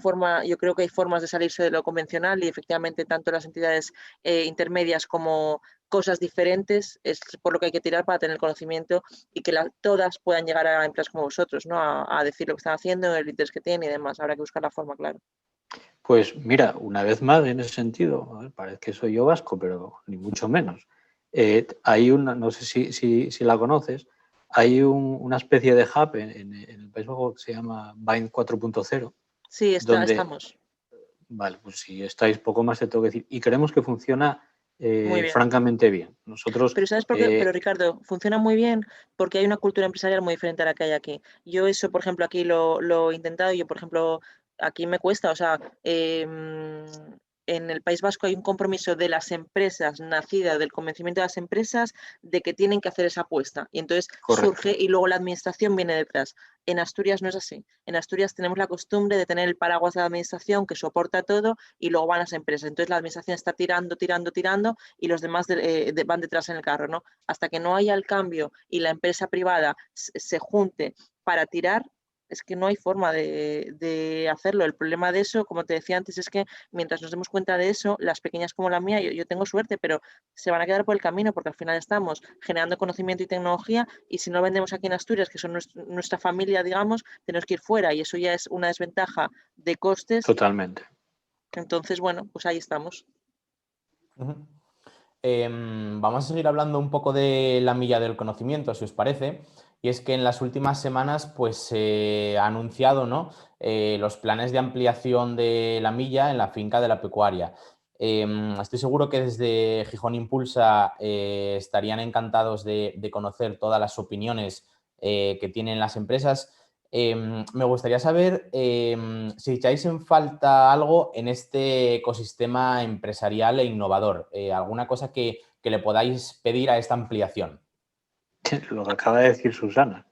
yo creo que hay formas de salirse de lo convencional, y efectivamente tanto las entidades intermedias como cosas diferentes es por lo que hay que tirar para tener conocimiento y que todas puedan llegar a empresas como vosotros, ¿no? A decir lo que están haciendo, el interés que tienen y demás. Habrá que buscar la forma, claro. Pues mira, una vez más en ese sentido, parece que soy yo vasco, pero ni mucho menos. Hay una, no sé si la conoces, hay una especie de hub en el País Vasco que se llama Bind 4.0. Sí, estamos. Vale, pues si estáis poco más te tengo que decir. Y creemos que funciona Muy bien. francamente bien. Nosotros, Pero ¿sabes por qué? Pero Ricardo, funciona muy bien porque hay una cultura empresarial muy diferente a la que hay aquí. Yo eso, por ejemplo, aquí lo he intentado. Yo, por ejemplo, aquí me cuesta, o sea, en el País Vasco hay un compromiso de las empresas, nacida del convencimiento de las empresas de que tienen que hacer esa apuesta. Y entonces correcto. surge y luego la administración viene detrás. En Asturias no es así. En Asturias tenemos la costumbre de tener el paraguas de la administración que soporta todo y luego van las empresas. Entonces la administración está tirando y los demás van detrás en el carro, ¿no? Hasta que no haya el cambio y la empresa privada se junte para tirar, es que no hay forma de hacerlo. El problema de eso, como te decía antes, es que mientras nos demos cuenta de eso, las pequeñas como la mía, yo tengo suerte, pero se van a quedar por el camino porque al final estamos generando conocimiento y tecnología y si no vendemos aquí en Asturias, que son nuestra familia, digamos, tenemos que ir fuera y eso ya es una desventaja de costes. Totalmente. Entonces, bueno, pues ahí estamos. Uh-huh. Vamos a seguir hablando un poco de la milla del conocimiento, si os parece. Y es que en las últimas semanas pues, se ha anunciado, ¿no? Los planes de ampliación de la milla en la finca de la pecuaria. Estoy seguro que desde Gijón Impulsa estarían encantados de conocer todas las opiniones que tienen las empresas. Me gustaría saber si echáis en falta algo en este ecosistema empresarial e innovador, alguna cosa que le podáis pedir a esta ampliación. Lo que acaba de decir Susana,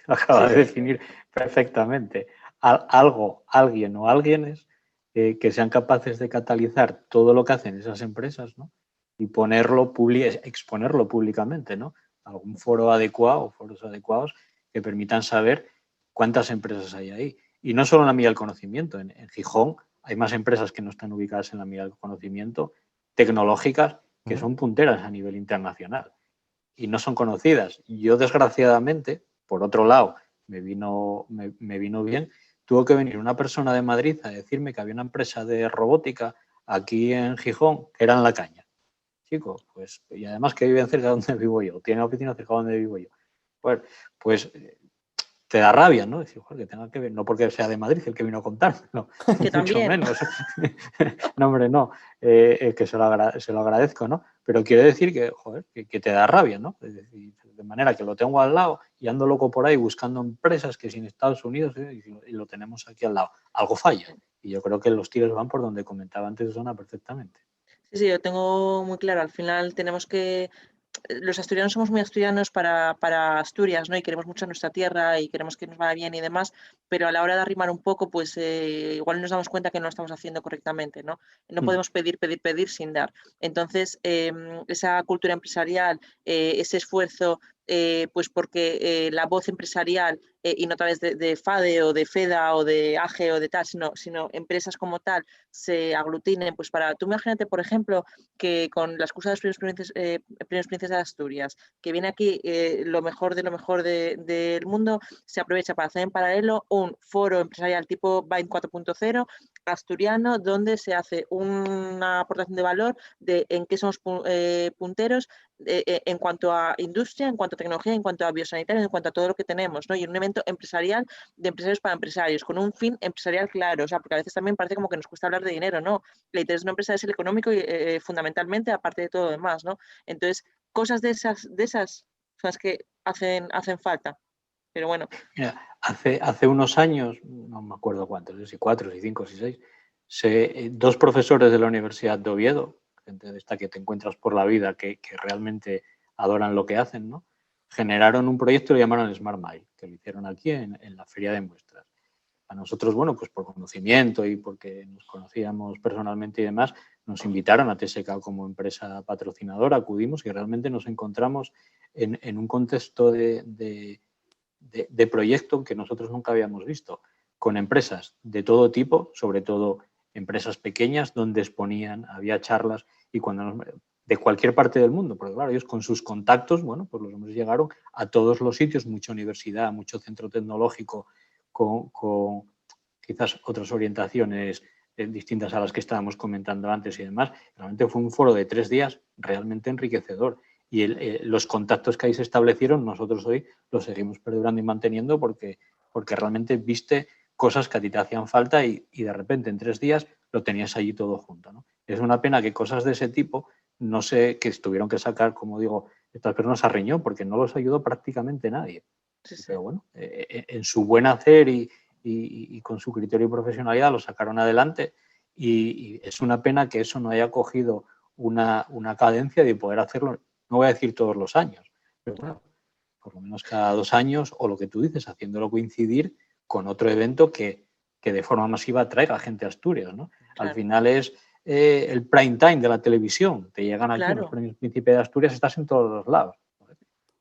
lo acaba de definir perfectamente. Algo, alguien o alguienes que sean capaces de catalizar todo lo que hacen esas empresas, ¿no? Y exponerlo públicamente, ¿no? Algún foro adecuado, foros adecuados que permitan saber cuántas empresas hay ahí. Y no solo en la milla del conocimiento, en Gijón hay más empresas que no están ubicadas en la milla del conocimiento, tecnológicas, que son punteras a nivel internacional y no son conocidas. Yo, desgraciadamente, por otro lado, me vino bien, tuvo que venir una persona de Madrid a decirme que había una empresa de robótica aquí en Gijón que era en La Caña. Chico, pues, y además que viven cerca de donde vivo yo, tiene oficina cerca de donde vivo yo. Pues te da rabia, ¿no? Decir, joder, que tenga que ver, no porque sea de Madrid el que vino a contármelo, que mucho menos. No, hombre, no, que se lo agradezco, ¿no? Pero quiero decir que, joder, que te da rabia, ¿no? Es decir, de manera que lo tengo al lado y ando loco por ahí buscando empresas que sin Estados Unidos y lo tenemos aquí al lado. Algo falla. Y yo creo que los tiros van por donde comentaba antes Susana perfectamente. Sí, yo tengo muy claro. Al final tenemos que los asturianos somos muy asturianos para Asturias, ¿no? Y queremos mucho nuestra tierra y queremos que nos vaya bien y demás, pero a la hora de arrimar un poco, pues igual nos damos cuenta que no lo estamos haciendo correctamente, ¿no? No podemos pedir sin dar. Entonces, esa cultura empresarial, ese esfuerzo, pues porque la voz empresarial, y no a través de FADE o de FEDA o de AGE o de tal, sino empresas como tal, se aglutinen, pues para, tú imagínate, por ejemplo, que con la excusa de los primeros Príncipes de Asturias, que viene aquí lo mejor de lo mejor del mundo, se aprovecha para hacer en paralelo un foro empresarial tipo Bind 4.0 asturiano, donde se hace una aportación de valor de en qué somos punteros en cuanto a industria, en cuanto a tecnología, en cuanto a biosanitarios, en cuanto a todo lo que tenemos, ¿no? Y un evento empresarial de empresarios para empresarios, con un fin empresarial claro, o sea, porque a veces también parece como que nos cuesta hablar de dinero, ¿no? El interés de una empresa es el económico y fundamentalmente, aparte de todo lo demás, ¿no? Entonces, cosas de esas son las que hacen falta. Pero bueno. Mira, hace unos años, no me acuerdo cuántos, si 4, si 5, si 6, dos profesores de la Universidad de Oviedo, gente de esta que te encuentras por la vida, que realmente adoran lo que hacen, ¿no? Generaron un proyecto y lo llamaron Smart Mile, que lo hicieron aquí en la feria de muestras. A nosotros, bueno, pues por conocimiento y porque nos conocíamos personalmente y demás, nos invitaron a TSK como empresa patrocinadora, acudimos y realmente nos encontramos en un contexto de proyecto que nosotros nunca habíamos visto, con empresas de todo tipo, sobre todo empresas pequeñas, donde exponían, había charlas y de cualquier parte del mundo, porque claro, ellos con sus contactos, bueno, pues los hombres llegaron a todos los sitios, mucha universidad, mucho centro tecnológico, con quizás otras orientaciones distintas a las que estábamos comentando antes y demás. Realmente fue un foro de 3 días realmente enriquecedor. Y los contactos que ahí se establecieron, nosotros hoy los seguimos perdurando y manteniendo porque realmente viste cosas que a ti te hacían falta y de repente en 3 días lo tenías allí todo junto, ¿no? Es una pena que cosas de ese tipo no sé, que tuvieron que sacar, como digo, estas personas a riñón, porque no los ayudó prácticamente nadie. Sí, sí. Pero bueno, en su buen hacer y con su criterio y profesionalidad lo sacaron adelante, y es una pena que eso no haya cogido una cadencia de poder hacerlo, no voy a decir todos los años, pero bueno, por lo menos cada 2 años, o lo que tú dices, haciéndolo coincidir con otro evento que de forma masiva traiga gente a Asturias, ¿no? Claro. Al final es el prime time de la televisión, te llegan aquí Claro. los premios Príncipe de Asturias, estás en todos los lados.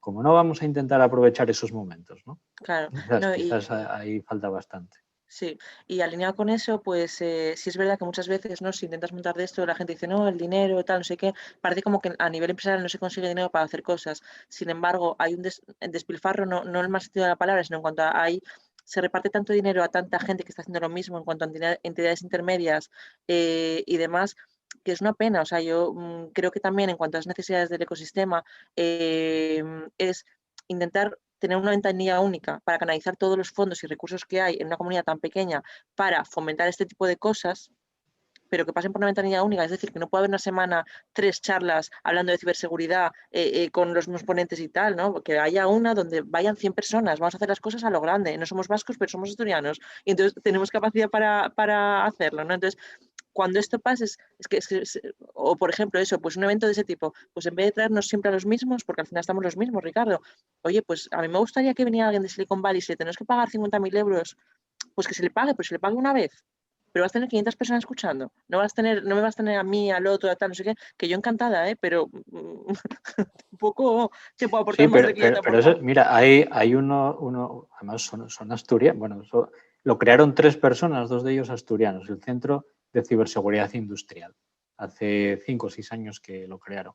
Como no vamos a intentar aprovechar esos momentos, ¿no? Claro. Quizás ahí falta bastante. Sí, y alineado con eso, pues sí es verdad que muchas veces, ¿no? Si intentas montar de esto, la gente dice, no, el dinero, tal, no sé qué, parece como que a nivel empresarial no se consigue dinero para hacer cosas. Sin embargo, hay un despilfarro, no en el más sentido de la palabra, sino en cuanto a se reparte tanto dinero a tanta gente que está haciendo lo mismo en cuanto a entidades intermedias y demás, que es una pena. O sea, yo creo que también en cuanto a las necesidades del ecosistema es intentar tener una ventanilla única para canalizar todos los fondos y recursos que hay en una comunidad tan pequeña para fomentar este tipo de cosas, pero que pasen por una ventanilla única, es decir, que no pueda haber una semana 3 charlas hablando de ciberseguridad con los mismos ponentes y tal, ¿no? Que haya una donde vayan 100 personas, vamos a hacer las cosas a lo grande, no somos vascos, pero somos asturianos, y entonces tenemos capacidad para hacerlo, ¿no? Entonces, cuando esto pasa, o por ejemplo eso, pues un evento de ese tipo, pues en vez de traernos siempre a los mismos, porque al final estamos los mismos, Ricardo, oye, pues a mí me gustaría que viniera alguien de Silicon Valley, si le tenemos que pagar 50.000 euros, pues que se le pague, pues se le pague una vez, pero vas a tener 500 personas escuchando, no me vas a tener a mí, al otro, a tal, no sé qué, que yo encantada, pero un poco te puedo aportar Sí, más de 500, pero eso, mira, hay uno además son asturianos, bueno, lo crearon 3 personas, 2 de ellos asturianos, el Centro de Ciberseguridad Industrial. Hace 5 o 6 años que lo crearon.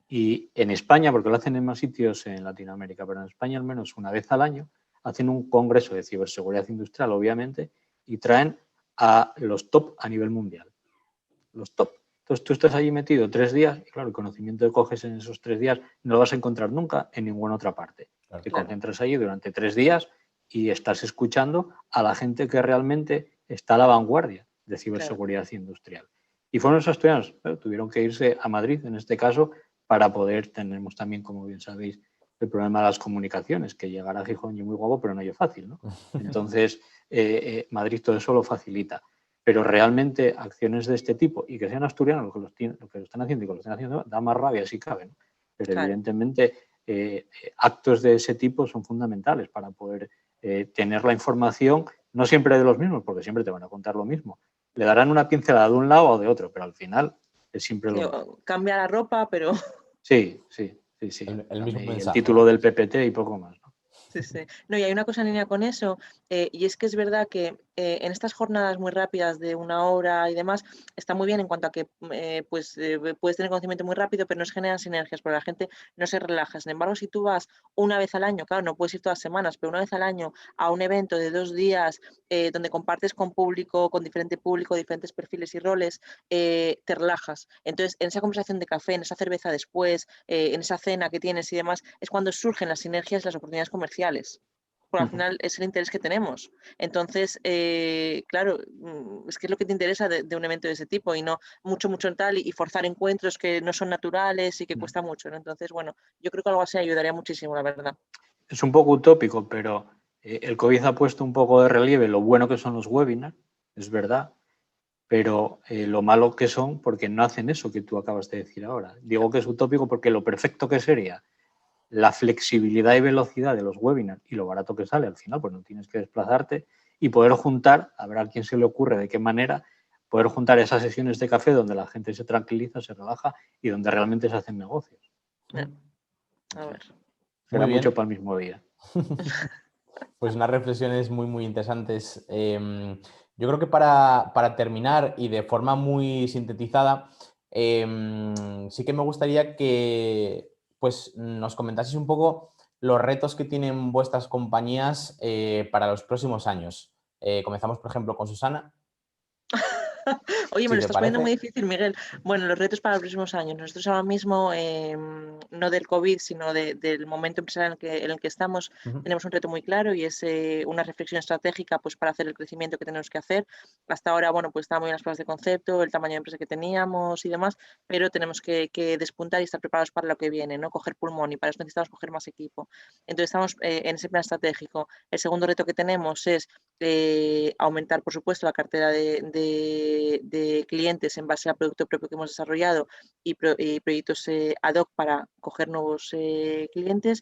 Y en España, porque lo hacen en más sitios en Latinoamérica, pero en España al menos una vez al año, hacen un congreso de ciberseguridad industrial, obviamente, y traen a los top a nivel mundial. Los top. Entonces tú estás allí metido 3 días y claro, el conocimiento que coges en esos 3 días no lo vas a encontrar nunca en ninguna otra parte. Claro. Te concentras allí durante 3 días y estás escuchando a la gente que realmente está a la vanguardia de ciberseguridad industrial. Y fueron los asturianos, pero tuvieron que irse a Madrid, en este caso, para poder, tenemos también, como bien sabéis, el problema de las comunicaciones, que llegar a Gijón es muy guapo, pero no es fácil, ¿no? Entonces, Madrid todo eso lo facilita. Pero realmente acciones de este tipo y que sean asturianos lo que lo están haciendo y que lo están haciendo da más rabia si cabe, ¿no? Pero evidentemente actos de ese tipo son fundamentales para poder tener la información, no siempre de los mismos, porque siempre te van a contar lo mismo. Le darán una pincelada de un lado o de otro, pero al final es siempre lo mismo. Cambia la ropa, pero... Sí. El mismo y mensaje, el título ¿no? del PPT y poco más, ¿no? Sí. No, y hay una cosa en línea con eso, y es que es verdad que en estas jornadas muy rápidas de 1 hora y demás, está muy bien en cuanto a que puedes tener conocimiento muy rápido, pero no se generan sinergias, porque la gente no se relaja. Sin embargo, si tú vas una vez al año, claro, no puedes ir todas las semanas, pero una vez al año a un evento de 2 días donde compartes con público, con diferente público, diferentes perfiles y roles, te relajas. Entonces, en esa conversación de café, en esa cerveza después, en esa cena que tienes y demás, es cuando surgen las sinergias y las oportunidades comerciales. Porque al final es el interés que tenemos. Entonces, claro, es que es lo que te interesa de un evento de ese tipo y no mucho tal y forzar encuentros que no son naturales y que cuesta mucho, ¿no? Entonces, bueno, yo creo que algo así ayudaría muchísimo, la verdad. Es un poco utópico, pero el COVID ha puesto un poco de relieve lo bueno que son los webinars, es verdad, pero lo malo que son porque no hacen eso que tú acabas de decir ahora. Digo que es utópico porque lo perfecto que sería la flexibilidad y velocidad de los webinars y lo barato que sale al final, pues no tienes que desplazarte y poder juntar, a ver a quién se le ocurre de qué manera, poder juntar esas sesiones de café donde la gente se tranquiliza, se relaja y donde realmente se hacen negocios. A ver. Será mucho para el mismo día. Pues unas reflexiones muy interesantes. Yo creo que para terminar y de forma muy sintetizada, sí que me gustaría que pues, nos comentaseis un poco los retos que tienen vuestras compañías para los próximos años. Comenzamos, por ejemplo, con Susana. Oye, me Si lo te estás poniendo muy parece. difícil, Miguel. Bueno, los retos para los próximos años. Nosotros ahora mismo, no del COVID, sino del momento empresarial en el que estamos, Ujú. tenemos un reto muy claro y es una reflexión estratégica pues, para hacer el crecimiento que tenemos que hacer. Hasta ahora, bueno, pues están muy bien las pruebas de concepto, el tamaño de empresa que teníamos y demás, pero tenemos que despuntar y estar preparados para lo que viene, ¿no? Coger pulmón y para eso necesitamos coger más equipo. Entonces estamos en ese plan estratégico. El segundo reto que tenemos es aumentar, por supuesto, la cartera de clientes en base al producto propio que hemos desarrollado y proyectos ad hoc para coger nuevos clientes.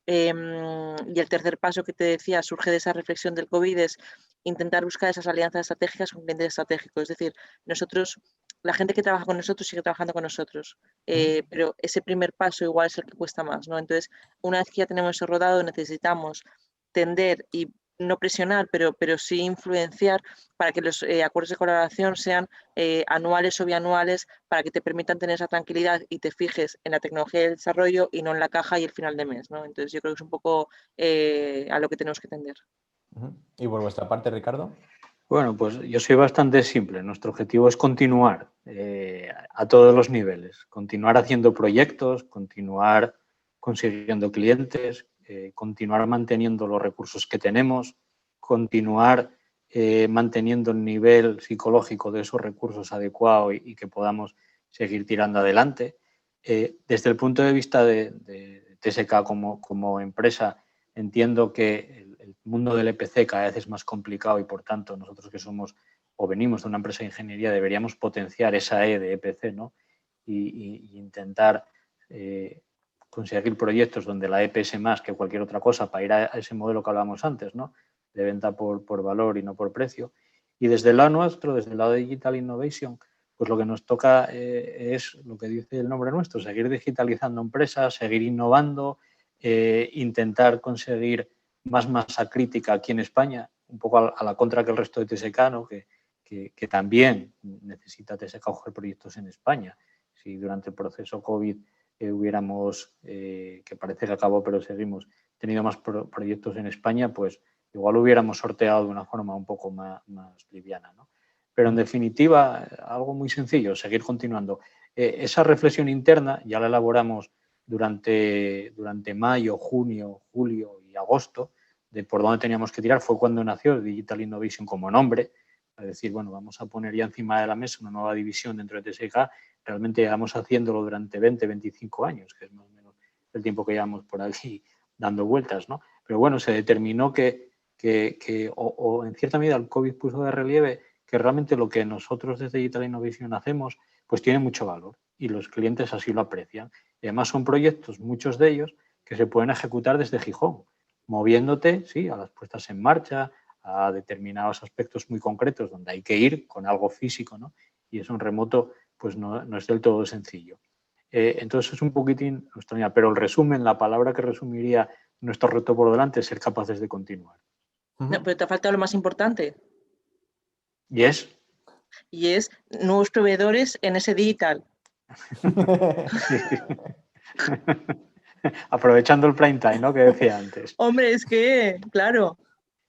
Y el tercer paso que te decía surge de esa reflexión del COVID es intentar buscar esas alianzas estratégicas con clientes estratégicos. Es decir, nosotros, la gente que trabaja con nosotros sigue trabajando con nosotros, pero ese primer paso igual es el que cuesta más, ¿no? Entonces, una vez que ya tenemos eso rodado, necesitamos tender y no presionar, pero sí influenciar para que los acuerdos de colaboración sean anuales o bianuales para que te permitan tener esa tranquilidad y te fijes en la tecnología y el desarrollo y no en la caja y el final de mes, ¿no? Entonces yo creo que es un poco a lo que tenemos que tender. Ujú. Y por vuestra parte, Ricardo. Bueno, pues yo soy bastante simple. Nuestro objetivo es continuar a todos los niveles, continuar haciendo proyectos, continuar consiguiendo clientes, continuar manteniendo los recursos que tenemos, continuar manteniendo el nivel psicológico de esos recursos adecuado y que podamos seguir tirando adelante. Desde el punto de vista de TSK como empresa, entiendo que el mundo del EPC cada vez es más complicado y, por tanto, nosotros que somos o venimos de una empresa de ingeniería deberíamos potenciar esa E de EPC, ¿no? Y intentar conseguir proyectos donde la EP es más que cualquier otra cosa para ir a ese modelo que hablábamos antes, ¿no? De venta por valor y no por precio. Y desde el lado nuestro, desde el lado de Digital Innovation, pues lo que nos toca es lo que dice el nombre nuestro, seguir digitalizando empresas, seguir innovando, intentar conseguir más masa crítica aquí en España, un poco a la contra que el resto de TSK, ¿no? que también necesita TSK coger proyectos en España. Si durante el proceso COVID hubiéramos, que parece que acabó, pero seguimos, tenido más proyectos en España, pues igual hubiéramos sorteado de una forma un poco más liviana, ¿no? Pero en definitiva, algo muy sencillo, seguir continuando. Esa reflexión interna ya la elaboramos durante mayo, junio, julio y agosto, de por dónde teníamos que tirar. Fue cuando nació Digital Innovation como nombre, es decir, bueno, vamos a poner ya encima de la mesa una nueva división dentro de TSK. Realmente llevamos haciéndolo durante 20, 25 años, que es más o menos el tiempo que llevamos por aquí dando vueltas, ¿no? Pero bueno, se determinó o en cierta medida el COVID puso de relieve que realmente lo que nosotros desde Digital Innovation hacemos pues tiene mucho valor y los clientes así lo aprecian. Y además son proyectos, muchos de ellos, que se pueden ejecutar desde Gijón, moviéndote, sí, a las puestas en marcha, a determinados aspectos muy concretos donde hay que ir con algo físico, ¿no? Y eso en remoto pues no es del todo sencillo. Entonces es un poquitín nuestra línea, pero el resumen, la palabra que resumiría nuestro reto por delante es ser capaces de continuar. No, pero te ha faltado lo más importante ¿Y es? y es nuevos proveedores en ese digital. Sí. Aprovechando el prime time, ¿no? Que decía antes. Hombre, es que, claro.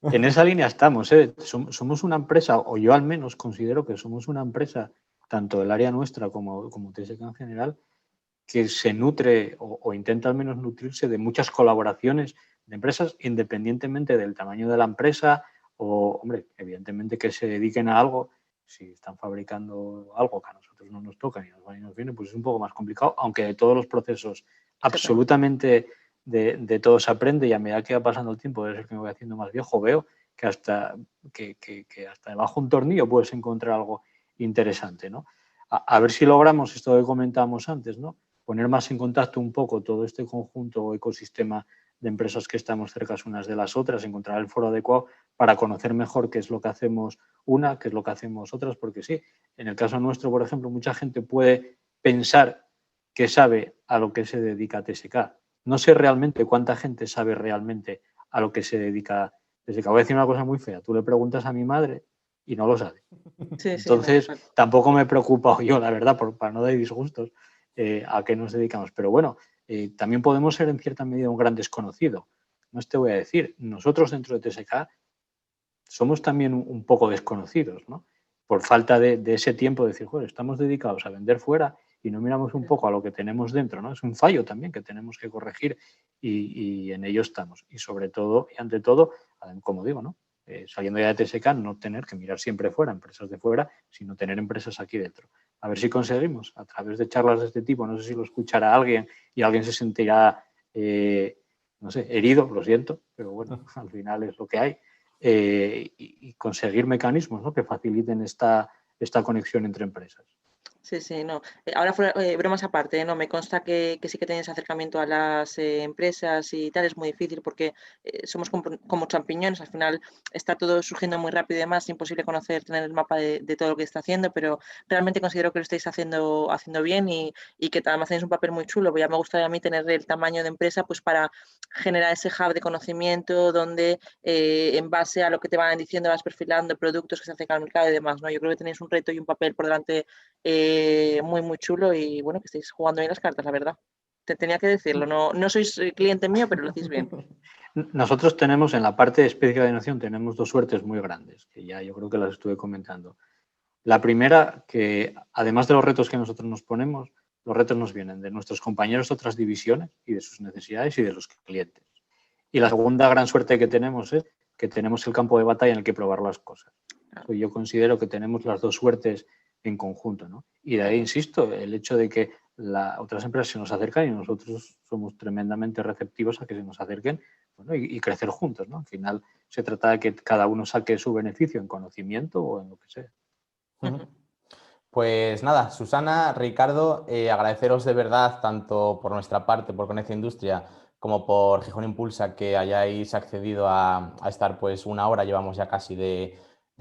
En esa línea estamos, ¿eh? Somos una empresa, o yo al menos considero que somos una empresa, tanto del área nuestra como TSK en general, que se nutre o intenta al menos nutrirse de muchas colaboraciones de empresas, independientemente del tamaño de la empresa o, hombre, evidentemente que se dediquen a algo. Si están fabricando algo que a nosotros no nos toca ni nos va ni nos viene, pues es un poco más complicado, aunque de todos los procesos absolutamente de todo se aprende y a medida que va pasando el tiempo, debe ser que me voy haciendo más viejo, veo que hasta debajo de un tornillo puedes encontrar algo interesante, ¿no? A ver si logramos esto que comentábamos antes, ¿no? Poner más en contacto un poco todo este conjunto o ecosistema de empresas que estamos cerca unas de las otras, encontrar el foro adecuado para conocer mejor qué es lo que hacemos qué es lo que hacemos otras, porque sí, en el caso nuestro, por ejemplo, mucha gente puede pensar que sabe a lo que se dedica TSK. No sé realmente cuánta gente sabe realmente a lo que se dedica TSK. Voy a decir una cosa muy fea, tú le preguntas a mi madre y no lo sabe. Sí, sí, Entonces, tampoco me he preocupado yo, la verdad, para no dar disgustos a qué nos dedicamos. Pero bueno, también podemos ser en cierta medida un gran desconocido. No te voy a decir, nosotros dentro de TSK somos también un poco desconocidos, ¿no? por falta de ese tiempo, de decir, joder, estamos dedicados a vender fuera y no miramos un poco a lo que tenemos dentro, ¿no? Es un fallo también que tenemos que corregir y en ello estamos. Y sobre todo, y ante todo, como digo, ¿no? Saliendo ya de TSK, no tener que mirar siempre fuera, empresas de fuera, sino tener empresas aquí dentro. A ver si conseguimos, a través de charlas de este tipo, no sé si lo escuchará alguien y alguien se sentirá, no sé, herido, lo siento, pero bueno, al final es lo que hay, y conseguir mecanismos, ¿no?, que faciliten esta conexión entre empresas. Sí, sí, no. Ahora, bromas aparte, ¿no? Me consta que sí que tienes acercamiento a las empresas y tal. Es muy difícil porque somos como champiñones. Al final está todo surgiendo muy rápido y demás. Es imposible tener el mapa de todo lo que está haciendo, pero realmente considero que lo estáis haciendo bien y que además tenéis un papel muy chulo. Ya me gustaría a mí tener el tamaño de empresa pues para generar ese hub de conocimiento donde en base a lo que te van diciendo vas perfilando productos que se acercan al mercado y demás, ¿no? Yo creo que tenéis un reto y un papel por delante muy, muy chulo y bueno, que estáis jugando bien las cartas, la verdad. Te tenía que decirlo, no sois cliente mío, pero lo hacéis bien. Nosotros tenemos, en la parte específica de innovación, tenemos dos suertes muy grandes, que ya yo creo que las estuve comentando. La primera, que además de los retos que nosotros nos ponemos, los retos nos vienen de nuestros compañeros de otras divisiones y de sus necesidades y de los clientes. Y la segunda gran suerte que tenemos es que tenemos el campo de batalla en el que probar las cosas. Yo considero que tenemos las dos suertes en conjunto, ¿no? Y de ahí, insisto, el hecho de que otras empresas se nos acercan y nosotros somos tremendamente receptivos a que se nos acerquen, bueno, y crecer juntos, ¿no? Al final se trata de que cada uno saque su beneficio en conocimiento o en lo que sea. Pues nada, Susana, Ricardo, agradeceros de verdad tanto por nuestra parte, por Conecta Industria, como por Gijón Impulsa, que hayáis accedido a estar pues una hora, llevamos ya casi de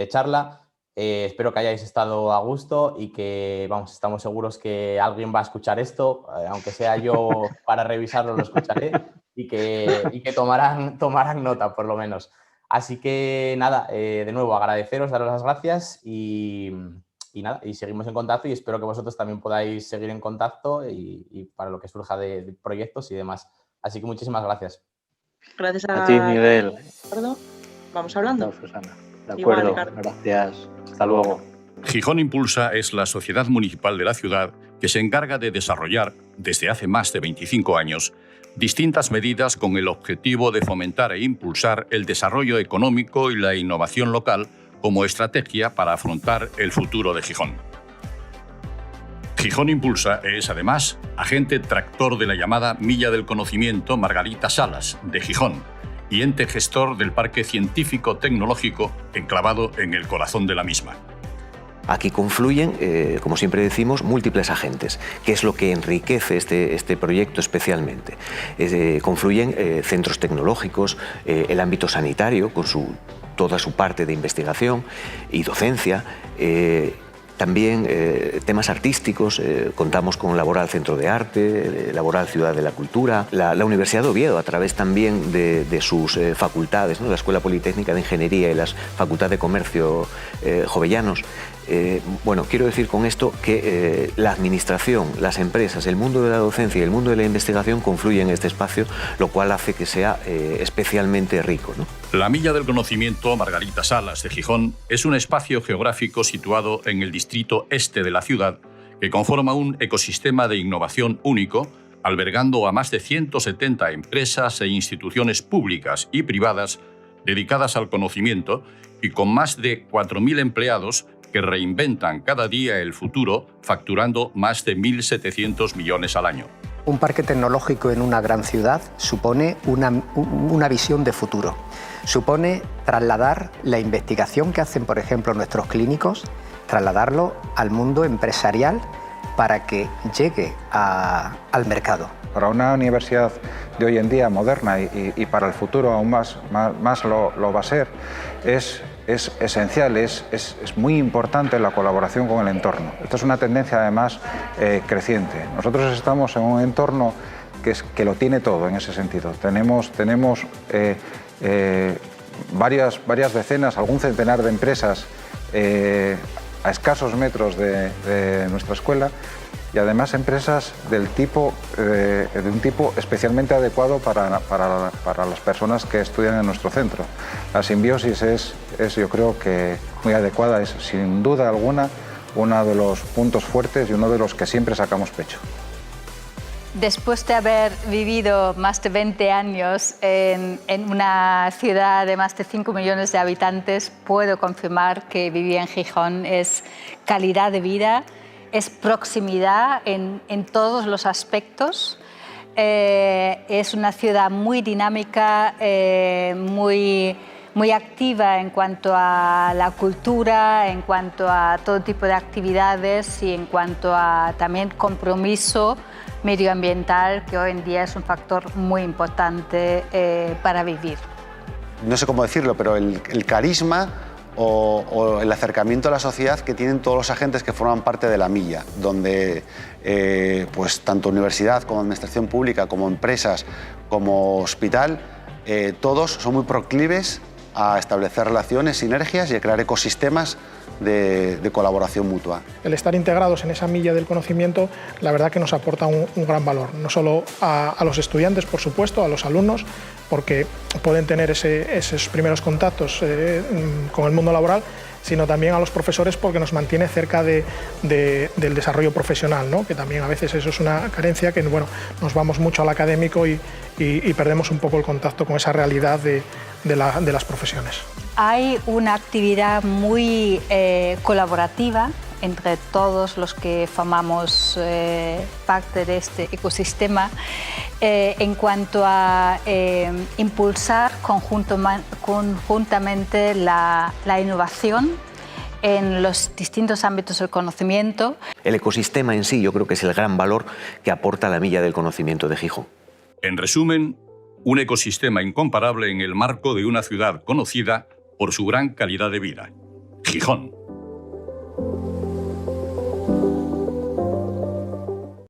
charla. Espero que hayáis estado a gusto y que, vamos, estamos seguros que alguien va a escuchar esto, aunque sea yo para revisarlo, lo escucharé y que tomarán nota, por lo menos. Así que nada, de nuevo agradeceros, daros las gracias y nada, y seguimos en contacto y espero que vosotros también podáis seguir en contacto y para lo que surja de proyectos y demás. Así que muchísimas gracias. Gracias a ti, Miguel. Vamos hablando. No, Susana. De acuerdo, igual, gracias. Hasta luego. Gijón Impulsa es la sociedad municipal de la ciudad que se encarga de desarrollar, desde hace más de 25 años, distintas medidas con el objetivo de fomentar e impulsar el desarrollo económico y la innovación local como estrategia para afrontar el futuro de Gijón. Gijón Impulsa es, además, agente tractor de la llamada Milla del Conocimiento Margarita Salas, de Gijón, y ente gestor del Parque Científico-Tecnológico enclavado en el corazón de la misma. Aquí confluyen, como siempre decimos, múltiples agentes, que es lo que enriquece este proyecto especialmente. Confluyen centros tecnológicos, el ámbito sanitario, con toda su parte de investigación y docencia, también temas artísticos, contamos con Laboral Centro de Arte, Laboral Ciudad de la Cultura, la Universidad de Oviedo, a través también de sus facultades, ¿no?, la Escuela Politécnica de Ingeniería y las Facultad de Comercio Jovellanos. Bueno, quiero decir con esto que la administración, las empresas, el mundo de la docencia y el mundo de la investigación confluyen en este espacio, lo cual hace que sea especialmente rico, ¿no? La Milla del Conocimiento Margarita Salas de Gijón es un espacio geográfico situado en el distrito este de la ciudad que conforma un ecosistema de innovación único, albergando a más de 170 empresas e instituciones públicas y privadas dedicadas al conocimiento y con más de 4.000 empleados que reinventan cada día el futuro, facturando más de 1.700 millones al año. Un parque tecnológico en una gran ciudad supone una visión de futuro. Supone trasladar la investigación que hacen, por ejemplo, nuestros clínicos, trasladarlo al mundo empresarial para que llegue al mercado. Para una universidad de hoy en día moderna y para el futuro aún más lo va a ser, es esencial, es muy importante la colaboración con el entorno. Esta es una tendencia además creciente. Nosotros estamos en un entorno que lo tiene todo en ese sentido. Tenemos varias decenas, algún centenar de empresas a escasos metros de nuestra escuela y además empresas de un tipo especialmente adecuado para las personas que estudian en nuestro centro. La simbiosis es yo creo que muy adecuada, es sin duda alguna uno de los puntos fuertes y uno de los que siempre sacamos pecho. Después de haber vivido más de 20 años en una ciudad de más de 5 millones de habitantes, puedo confirmar que vivir en Gijón es calidad de vida, es proximidad en todos los aspectos. Es una ciudad muy dinámica, muy activa en cuanto a la cultura, en cuanto a todo tipo de actividades y en cuanto a también compromiso medioambiental, que hoy en día es un factor muy importante para vivir. No sé cómo decirlo, pero el carisma o el acercamiento a la sociedad que tienen todos los agentes que forman parte de la milla, donde pues tanto universidad como administración pública, como empresas, como hospital, todos son muy proclives a establecer relaciones, sinergias y a crear ecosistemas de colaboración mutua. El estar integrados en esa milla del conocimiento, la verdad que nos aporta un gran valor, no solo a los estudiantes, por supuesto, a los alumnos, porque pueden tener esos primeros contactos con el mundo laboral, sino también a los profesores, porque nos mantiene cerca del desarrollo profesional, ¿no? Que también a veces eso es una carencia, que bueno, nos vamos mucho al académico y perdemos un poco el contacto con esa realidad de las profesiones. Hay una actividad muy colaborativa entre todos los que formamos parte de este ecosistema en cuanto a impulsar conjuntamente la innovación en los distintos ámbitos del conocimiento. El ecosistema en sí yo creo que es el gran valor que aporta la milla del conocimiento de Gijón. En resumen, un ecosistema incomparable en el marco de una ciudad conocida por su gran calidad de vida, Gijón.